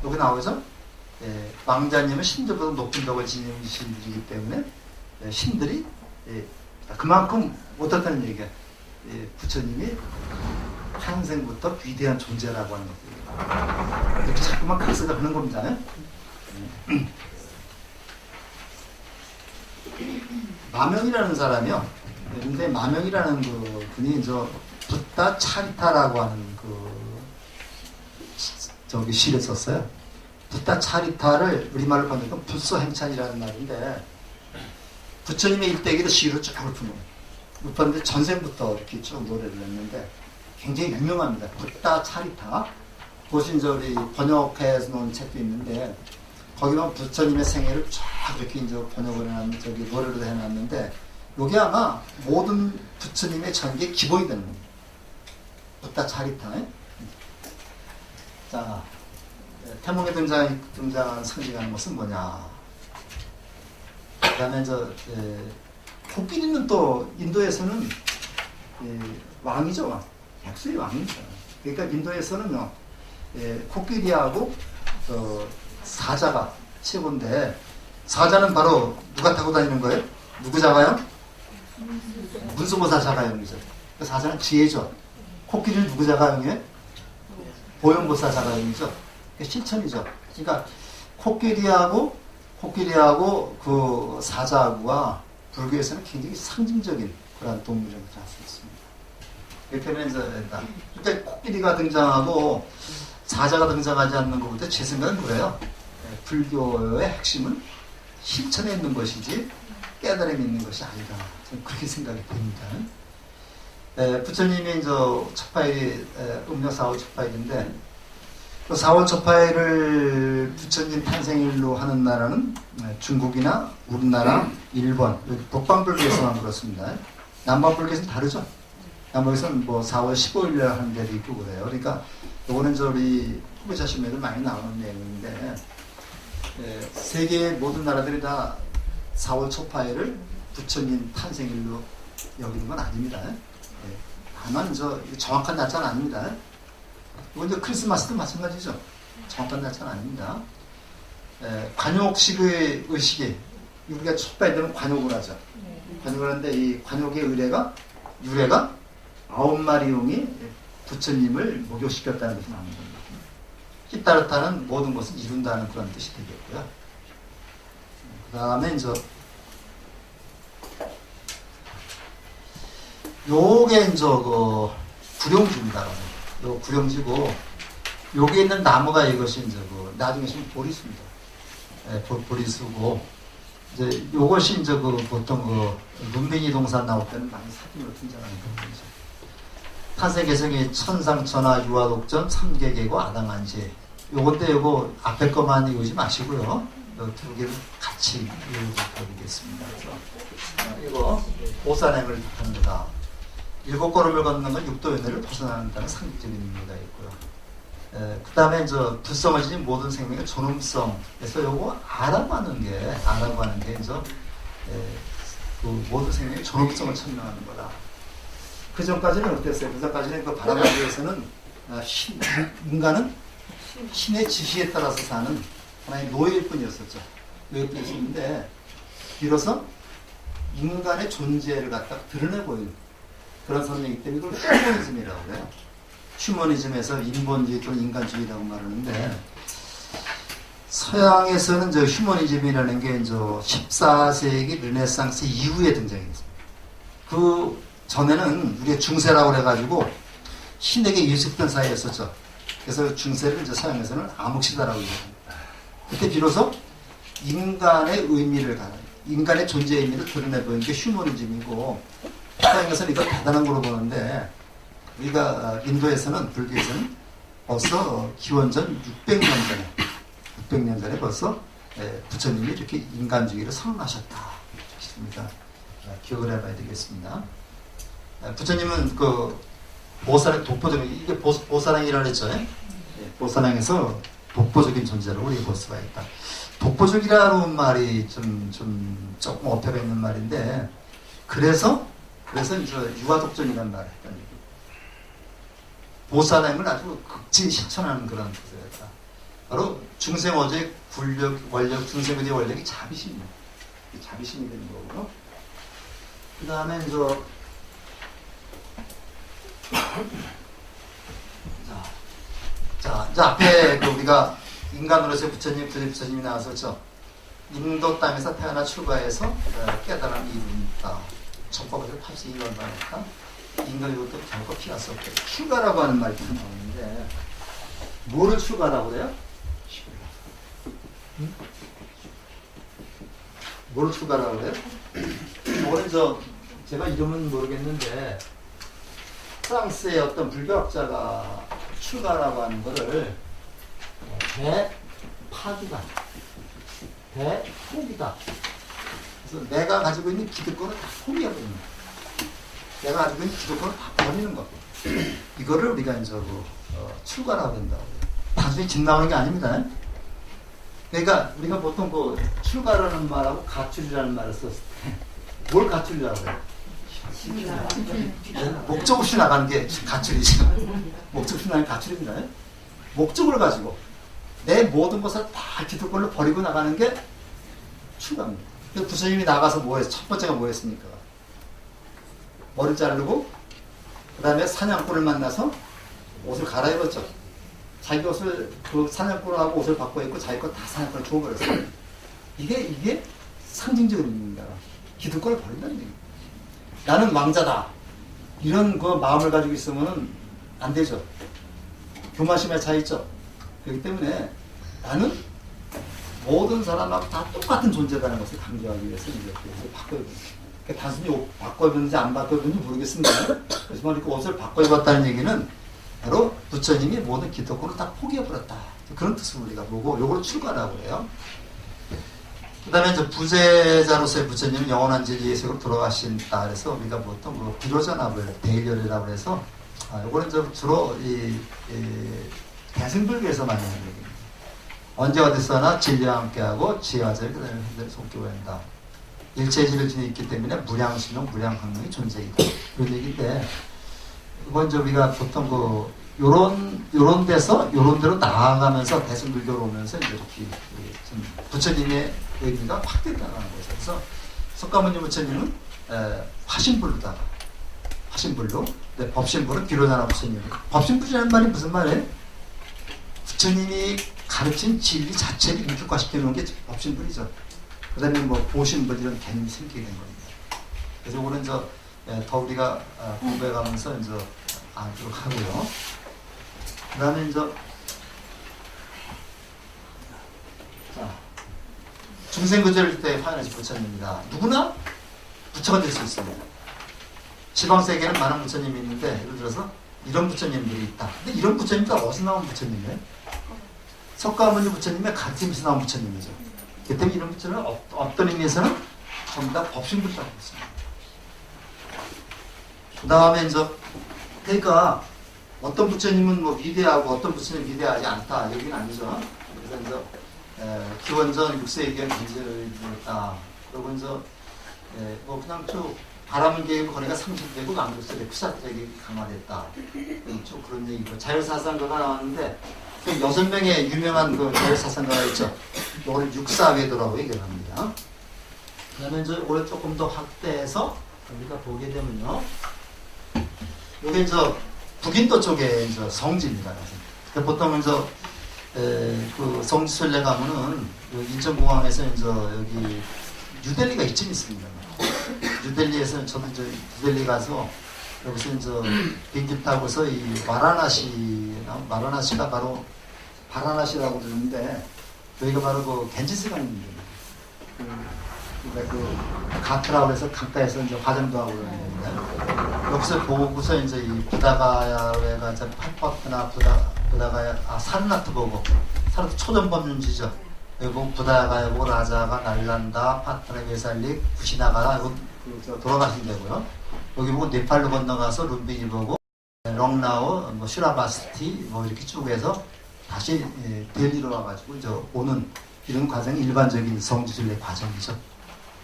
여기 나오죠? 왕자님은 신들보다 높은 덕을 지니는 신들이기 때문에 신들이 그만큼 어떻다는 얘기야. 부처님이 탄생부터 위대한 존재라고 하는 것들. 이렇게 자꾸만 각색을 하는 겁니다. 마명이라는 사람이요. 근데 마명이라는 그 분이 붓다 차리타라고 하는 시를 썼어요. 붓다 차리타를 우리말로 번역하면 불소행찬이라는 말인데 부처님의 일대기를 시로 쭉 읊었는데 전생부터 이렇게 쭉 노래를 했는데 굉장히 유명합니다. 붓다 차리타. 그것이 이제 우리 번역해서 놓은 책도 있는데 거기 보면 부처님의 생애를 쫙 이렇게 이제 번역을 해놨는데 저기 노래로 해놨는데 이게 아마 모든 부처님의 전기의 기본이 되는 겁니다. 붓다 차리타. 자, 태몽에 등장한 성징하는 것은 뭐냐? 그 다음에 코끼리는 또 인도에서는 왕이죠. 백수의 왕이죠. 그러니까 인도에서는요, 코끼리하고 사자가 최고인데, 사자는 바로 누가 타고 다니는 거예요? 누구 잡아요? 문수보사 자가용이죠. 그 사자는 지혜죠. 코끼리는 누구 자가용이에요? 보현보사 자가용이죠. 실천이죠. 그러니까 코끼리하고 그 사자하고가 불교에서는 굉장히 상징적인 그런 동물이라고 할 수 있습니다. 이렇게 하면 그러니까 코끼리가 등장하고 사자가 등장하지 않는 것보다 제 생각은 그래요. 불교의 핵심은 실천에 있는 것이지 깨달음이 있는 것이 아니다. 저는 그렇게 생각이 됩니다. 부처님이 이제 첫 파일이 음력 4월 첫 파일인데 그 4월 첫 파일을 부처님 탄생일로 하는 나라는 중국이나 우리나라, 일본, 북방불교에서만 그렇습니다. 남방불교에서는 다르죠. 남방에서는 뭐 4월 15일에 하는 데도 있고 그래요. 그러니까 요거는 우리 후보자 신문에도 많이 나오는 내용인데 세계의 모든 나라들이 다 4월 첫 파일을 부처님 탄생일로 여기는 건 아닙니다. 다만 정확한 날짜는 아닙니다. 이건 이제 크리스마스도 마찬가지죠. 정확한 날짜는 아닙니다. 관욕식의 의식이 우리가 첫 발되면 관욕을 하죠. 관욕을 하는데 이 관욕의 유래가 9마리용이 부처님을 목욕시켰다는 것이 나오는 겁니다. 히타르타는 모든 것을 이룬다는 그런 뜻이 되겠고요. 그 다음에 이제 요게 이제 그 구룡지입니다. 요 구룡지고 여기에 있는 나무가 이것이 이제 나중에 지금 보리수입니다. 보리수고 이제 요것이 이제 보통 문빙이 동산 나올 때는 많이 사진으로 등장하는 그런 거죠. 탄생 개성이 천상천하 유화독전 삼계계고 아당한지 요건데 요거 앞에 거만 읽지 마시고요. 요 두 개를 같이 읽어드리겠습니다. 이거 보살행을 합니다. 7걸음을 걷는 건 육도연애를 벗어난다는 상징적인 의미가 있고요. 그 다음에 불성을 지닌 모든 생명의 존엄성. 그래서 요거 알아가는 게 이제 그 모든 생명의 존엄성을 천명하는 거다. 그 전까지는 어땠어요? 그 전까지는 그 바람하기 위해서는 인간은 신의 지시에 따라서 사는 하나의 노예일 뿐이었었죠. 노예일 뿐이었는데 비로소 인간의 존재를 갖다 드러내 보이는 그런 선생이기 때문에 이걸 휴머니즘이라고 그래요. 휴머니즘에서 인본주의 또는 인간주의라고 말하는데 서양에서는 휴머니즘이라는 게 14세기 르네상스 이후에 등장했습니다. 그 전에는 우리가 중세라고 해가지고 신에게 이식된 사이였었죠. 그래서 중세를 서양에서는 암흑시다라고 얘기합니다. 그때 비로소 인간의 인간의 존재의 의미를 드러내보이는 게 휴머니즘이고 서양에서는 이걸 대단한 걸로 보는데 우리가 인도에서는 불교에서는 벌써 기원전 600년 전에 벌써 부처님이 이렇게 인간주의를 선언하셨다. 이렇게 기억을 해봐야 되겠습니다. 부처님은 그 보살의 독보적인 이게 보살행이라고 했죠. 보살행에서 독보적인 존재를 우리 볼 수가 있다. 독보적이라는 말이 조금 어폐가 있는 말인데 그래서 이제 유화독전이라는 말을 했던 얘기. 보살행을 아주 극진 실천하는 그런 뜻이었다. 바로 중생어제 원력, 중생어제 원력이 자비심입니다. 자비심이 되는 거고요. 그 다음에 이제 앞에 우리가 인간으로서의 부처님이 나왔었죠. 인도 땅에서 태어나 출가해서 깨달음이 이룬다. 정법을 82년 만했다. 인간으로부터 결코 피할 수 없다. 출가라고 하는 말이 나오는데 뭐를 출가라고 그래요? 뭘 출가라고 그래요? 이거는 제가 이름은 모르겠는데 프랑스의 어떤 불교학자가 출가라고 하는 거를 대파기다, 대포기다. 그래서 내가 가지고 있는 기득권을 다 포기해버리는 거야. 내가 가지고 있는 기득권을 다 버리는 거고. 이거를 우리가 이제 출가라고 한다고. 단순히 집 나오는 게 아닙니다. 그러니까 우리가 보통 그 출가라는 말하고 가출이라는 말을 썼을 때 뭘 가출이라고 해요? 목적 없이 나가는 게 가출이죠. 목적 없이 나가는 게 가출입니다. 목적을 가지고 내 모든 것을 다 기득권을 버리고 나가는 게 출가입니다. 그래서 부처님이 나가서 뭐 했어요? 첫 번째가 뭐 했습니까? 머리 자르고 그 다음에 사냥꾼을 만나서 옷을 갈아입었죠. 자기 옷을 그 사냥꾼하고 옷을 바꿔 입고 자기 거 다 사냥꾼을 줘버렸어요. 이게 상징적인 의미입니다. 기득권을 버린다는 얘기입니다. 나는 왕자다. 이런 그 마음을 가지고 있으면 안 되죠. 교만심에 차 있죠. 그렇기 때문에 나는 모든 사람하고 다 똑같은 존재라는 것을 강조하기 위해서 이제 옷을 바꿔 입는 거예요. 단순히 옷 바꿔 입는지 안 바꿔 입는지 모르겠습니다. 그렇지만 그 옷을 바꿔 입었다는 얘기는 바로 부처님이 모든 기득권을 다 포기해버렸다. 그런 뜻을 우리가 보고 요걸 출가라고 해요. 그 다음에 이제 부재자로서의 부처님은 영원한 진리의 세계로 돌아가신다. 그래서 우리가 보통 그 비로자납을 대일열이라고 해서 요거는 이제 주로 이 대승불교에서 만나는 얘기입니다. 언제 어디서나 진리와 함께하고 지혜와 자유 그 다음에 현대를 속기 원한다. 일체의 진리를 지니고 있기 때문에 무량신용, 무량학명이 존재이다. 이런 얘기인데 이건 이제 우리가 보통 요런 데서 요런 데로 나아가면서 대승불교로 오면서 이제 이렇게 부처님의 의미가 확대되는 거죠. 그래서 석가모니 부처님은 화신불로다가 화신불로, 네, 법신불은 비로자나 부처님. 법신불이라는 말이 무슨 말이에요? 부처님이 가르친 진리 자체를 인격화시키는 게 법신불이죠. 그 다음에 뭐 보신불 이런 개념이 생기게 된 겁니다. 그래서 오늘 더 우리가 공부해가면서 이제 알도록 하고요. 그 다음에 중생구제를 때 화연하신 부처님입니다. 누구나 부처가 될 수 있습니다. 지방세계에는 많은 부처님이 있는데 예를 들어서 이런 부처님들이 있다. 근데 이런 부처님들 어디서 나온 부처님이에요? 석가모니 부처님의 가르침에서 나온 부처님이죠. 그 때문에 이런 부처는 어떤 의미에서는 전부 다 법신불이라고 했습니다. 그 다음에 그러니까 어떤 부처님은 뭐 위대하고 어떤 부처님은 위대하지 않다. 여기는 아니죠. 그래서 기원전 6세기에 문제를 일으켰다. 그리고 뭐 그냥 쭉 바람은 계고 거리가 상실되고 만국설의 피사적이 강화됐다. 좀 그런 얘기고 자율사상가가 나왔는데 그 6명의 유명한 그 자율사상가가 있죠. 이거를 육사외도라고 얘기를 합니다. 그 다음에 올해 조금 더 확대해서 우리가 보게 되면요. 이게 북인도 쪽에 성지입니다. 보통 그 성지순례 가면은 인천공항에서 여기 뉴델리가 이쯤 있습니다. 뉴델리에서 저도 뉴델리 가서 여기서 비행기 타고서 이 마라나시가 바로 바라나시라고 그러는데 여기가 바로 그 겐지스강입니다. 그 가트라고 해서 강가에서 화장도 하고 그러는데 여기서 보고서 이 부다가야가 팟버트나 부다가야 사르나트 보고 사르나트 초전법륜지죠. 여기 보고 부다가야 보고 라자가 날란다 파트나 베살릭 구시나가라 이거 돌아가신 데고요. 여기 보고 네팔로 건너가서 룸비니 보고 렁나우 뭐 슈라바스티 뭐 이렇게 쭉 해서 다시 델리로 와가지고 오는 이런 과정이 일반적인 성지순례 과정이죠.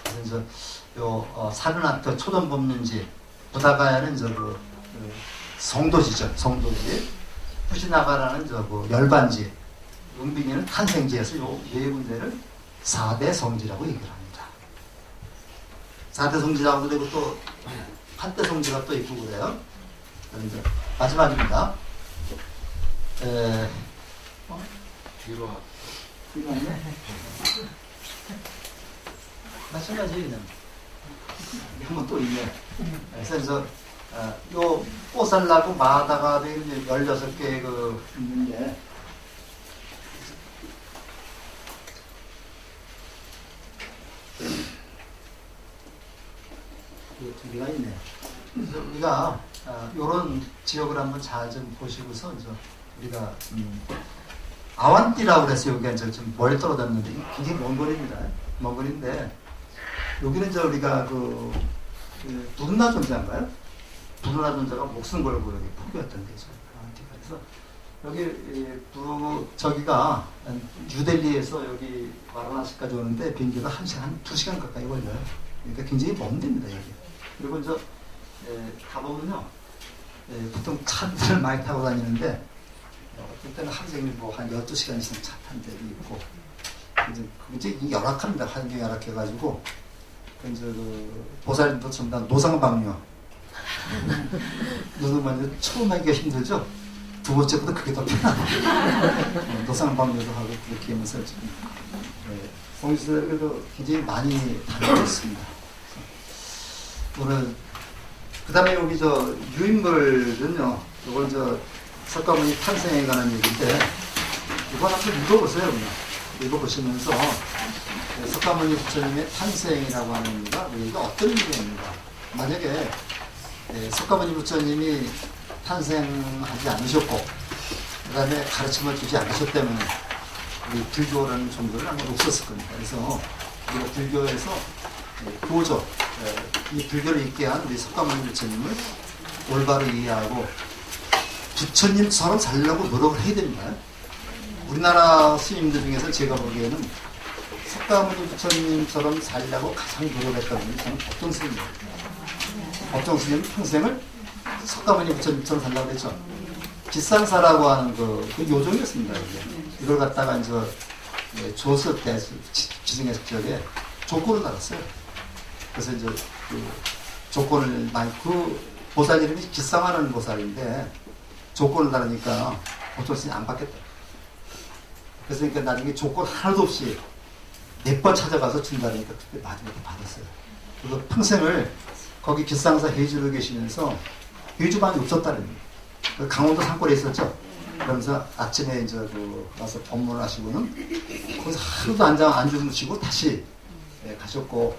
그래서 사르나트 초전법륜지 부다가야는 성도지죠. 성도지. 푸시나가라는 열반지. 룸비니는 탄생지에서 네 군데를 4대 성지라고 얘기를 합니다. 4대 성지라고 그러고 또 8대 성지가 또 있고 그래요. 이제 마지막입니다. 뒤로 이거는 마찬가지 그냥 한번 또 있네. 그래서 요 꽃살나고 마다가 16개 그 있는데 두 개가 있네요. 그래서 우리가 이런 지역을 한번 잘 좀 보시고서 이제 우리가 아완띠라고 그래서 여기가 이제 좀 멀리 떨어졌는데 굉장히 먼 거리입니다. 먼 거리인데 여기는 이제 우리가 그 부르나 존재인가요? 부르나 존재가 목숨 걸고 여기 포기했던 데죠. 그래서 여기 저기가 뉴델리에서 여기 와라나시까지 오는데 비행기가 1시간, 2시간 가까이 걸려요. 그러니까 굉장히 먼 데입니다, 여기. 그리고 이제 가보면요, 보통 차들을 많이 타고 다니는데 어떤 때는 하루 종일 한 12시간 이상 차 탄 데도 있고 이제 열악합니다. 환경이 열악해가지고 이제 보살님도 전부 다 노상방뇨. 노상방뇨 처음 하기가 힘들죠. 두 번째보다 그게 더 편하고 노상방뇨도 하고 그렇게 하면서 지금 성지들도 굉장히 많이 다니고 있습니다. 오늘 그 다음에 여기 유인물은요, 이건 석가모니 탄생에 관한 얘기인데 이건 한번 읽어보세요. 그냥 읽어보시면서 석가모니 부처님의 탄생이라고 하는 의미가 우리가 어떤 의미입니다. 만약에 석가모니 부처님이 탄생하지 않으셨고 그 다음에 가르침을 주지 않으셨다면 우리 불교라는 종교를 아마 없었을 겁니다. 그래서 우리가 불교에서 교조, 이 불교를 있게 한 우리 석가모니 부처님을 올바로 이해하고 부처님처럼 살려고 노력을 해야 됩니다. 우리나라 스님들 중에서 제가 보기에는 석가모니 부처님처럼 살려고 가장 노력했던 분이 저는 법정 스님입니다. 법정 스님은 평생을 석가모니 부처님처럼 살려고 했죠. 기상사라고 하는 그 요정이었습니다. 이걸 갖다가 이제 조서 때 지승의 적에 조건을 달았어요. 그래서 이제 조건을 보살 이름이 기상하는 보살인데 조건을 달으니까 법정 스님 안 받겠다. 그래서 그러니까 나중에 조건 하나도 없이 몇 번 찾아가서 준다니까 그때 마지막에 받았어요. 그래서 평생을 거기 기상사 해주로 계시면서 해주반이 없었다는 거예요. 강원도 산골에 있었죠. 그러면서 아침에 이제 와서 법문을 하시고는 거기서 하루도 안 주무시고 다시 가셨고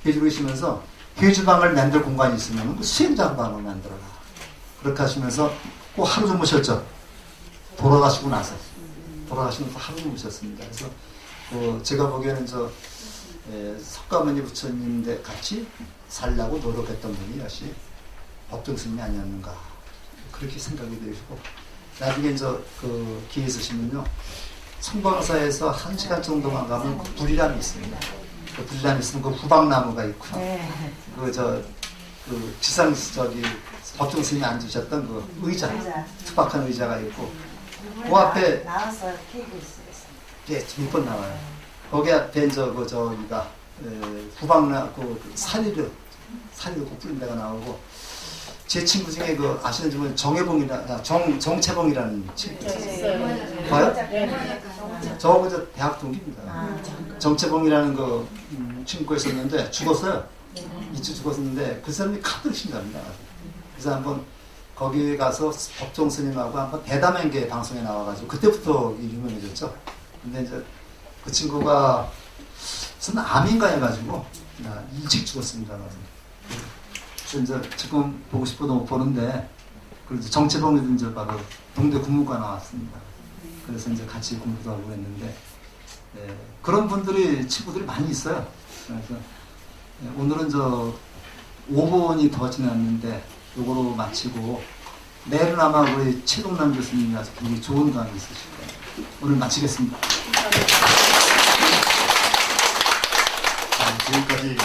해주로 계시면서 해주방을 만들 공간이 있으면 수행장방을 만들어라. 그렇게 하시면서 꼭 하루 주무셨죠. 돌아가시면서 하루 주무셨습니다. 그래서 제가 보기에는 석가모니 부처님인데 같이 살려고 노력했던 분이 역시 법정 스님이 아니었는가 그렇게 생각이 되시고 나중에 기회 있으시면요 성광사에서 1시간 정도만 가면 불이람이 있습니다. 그 불이람이 있으면 그 후방나무가 있고요. 지상 법정 스님이 앉으셨던 그 의자, 투박한 의자가 있고 그 앞에 나와서 케이크 있어요. 예, 몇 번 나와요. 거기 앞에 저기가 후방나 사리를 꼭 뿌린 데가 나오고 제 친구 중에 아시는 분은 정채봉이라는 친구 있어요. 봐요? 저하고 대학 동기입니다. 정채봉이라는 친구가 있었는데 죽었어요. 일찍 죽었는데 그 사람이 카드를 신답니다. 그래서 한번 거기 가서 법정 스님하고 한번 대담한 게 방송에 나와가지고 그때부터 유명해졌죠. 근데 이제 그 친구가 무슨 암인가 해가지고 일찍 죽었습니다. 그래서 이제 지금 보고 싶어도 못 보는데 그래서 정채봉이도 이제 바로 동대 국무과 나왔습니다. 그래서 이제 같이 공부도 하고 했는데 그런 친구들이 많이 있어요. 그래서 오늘은 5분이 더 지났는데 요거로 마치고 내일은 아마 우리 최동남 교수님이 아주 굉장히 좋은 강의 있으실 거예요. 오늘 마치겠습니다. 지금까지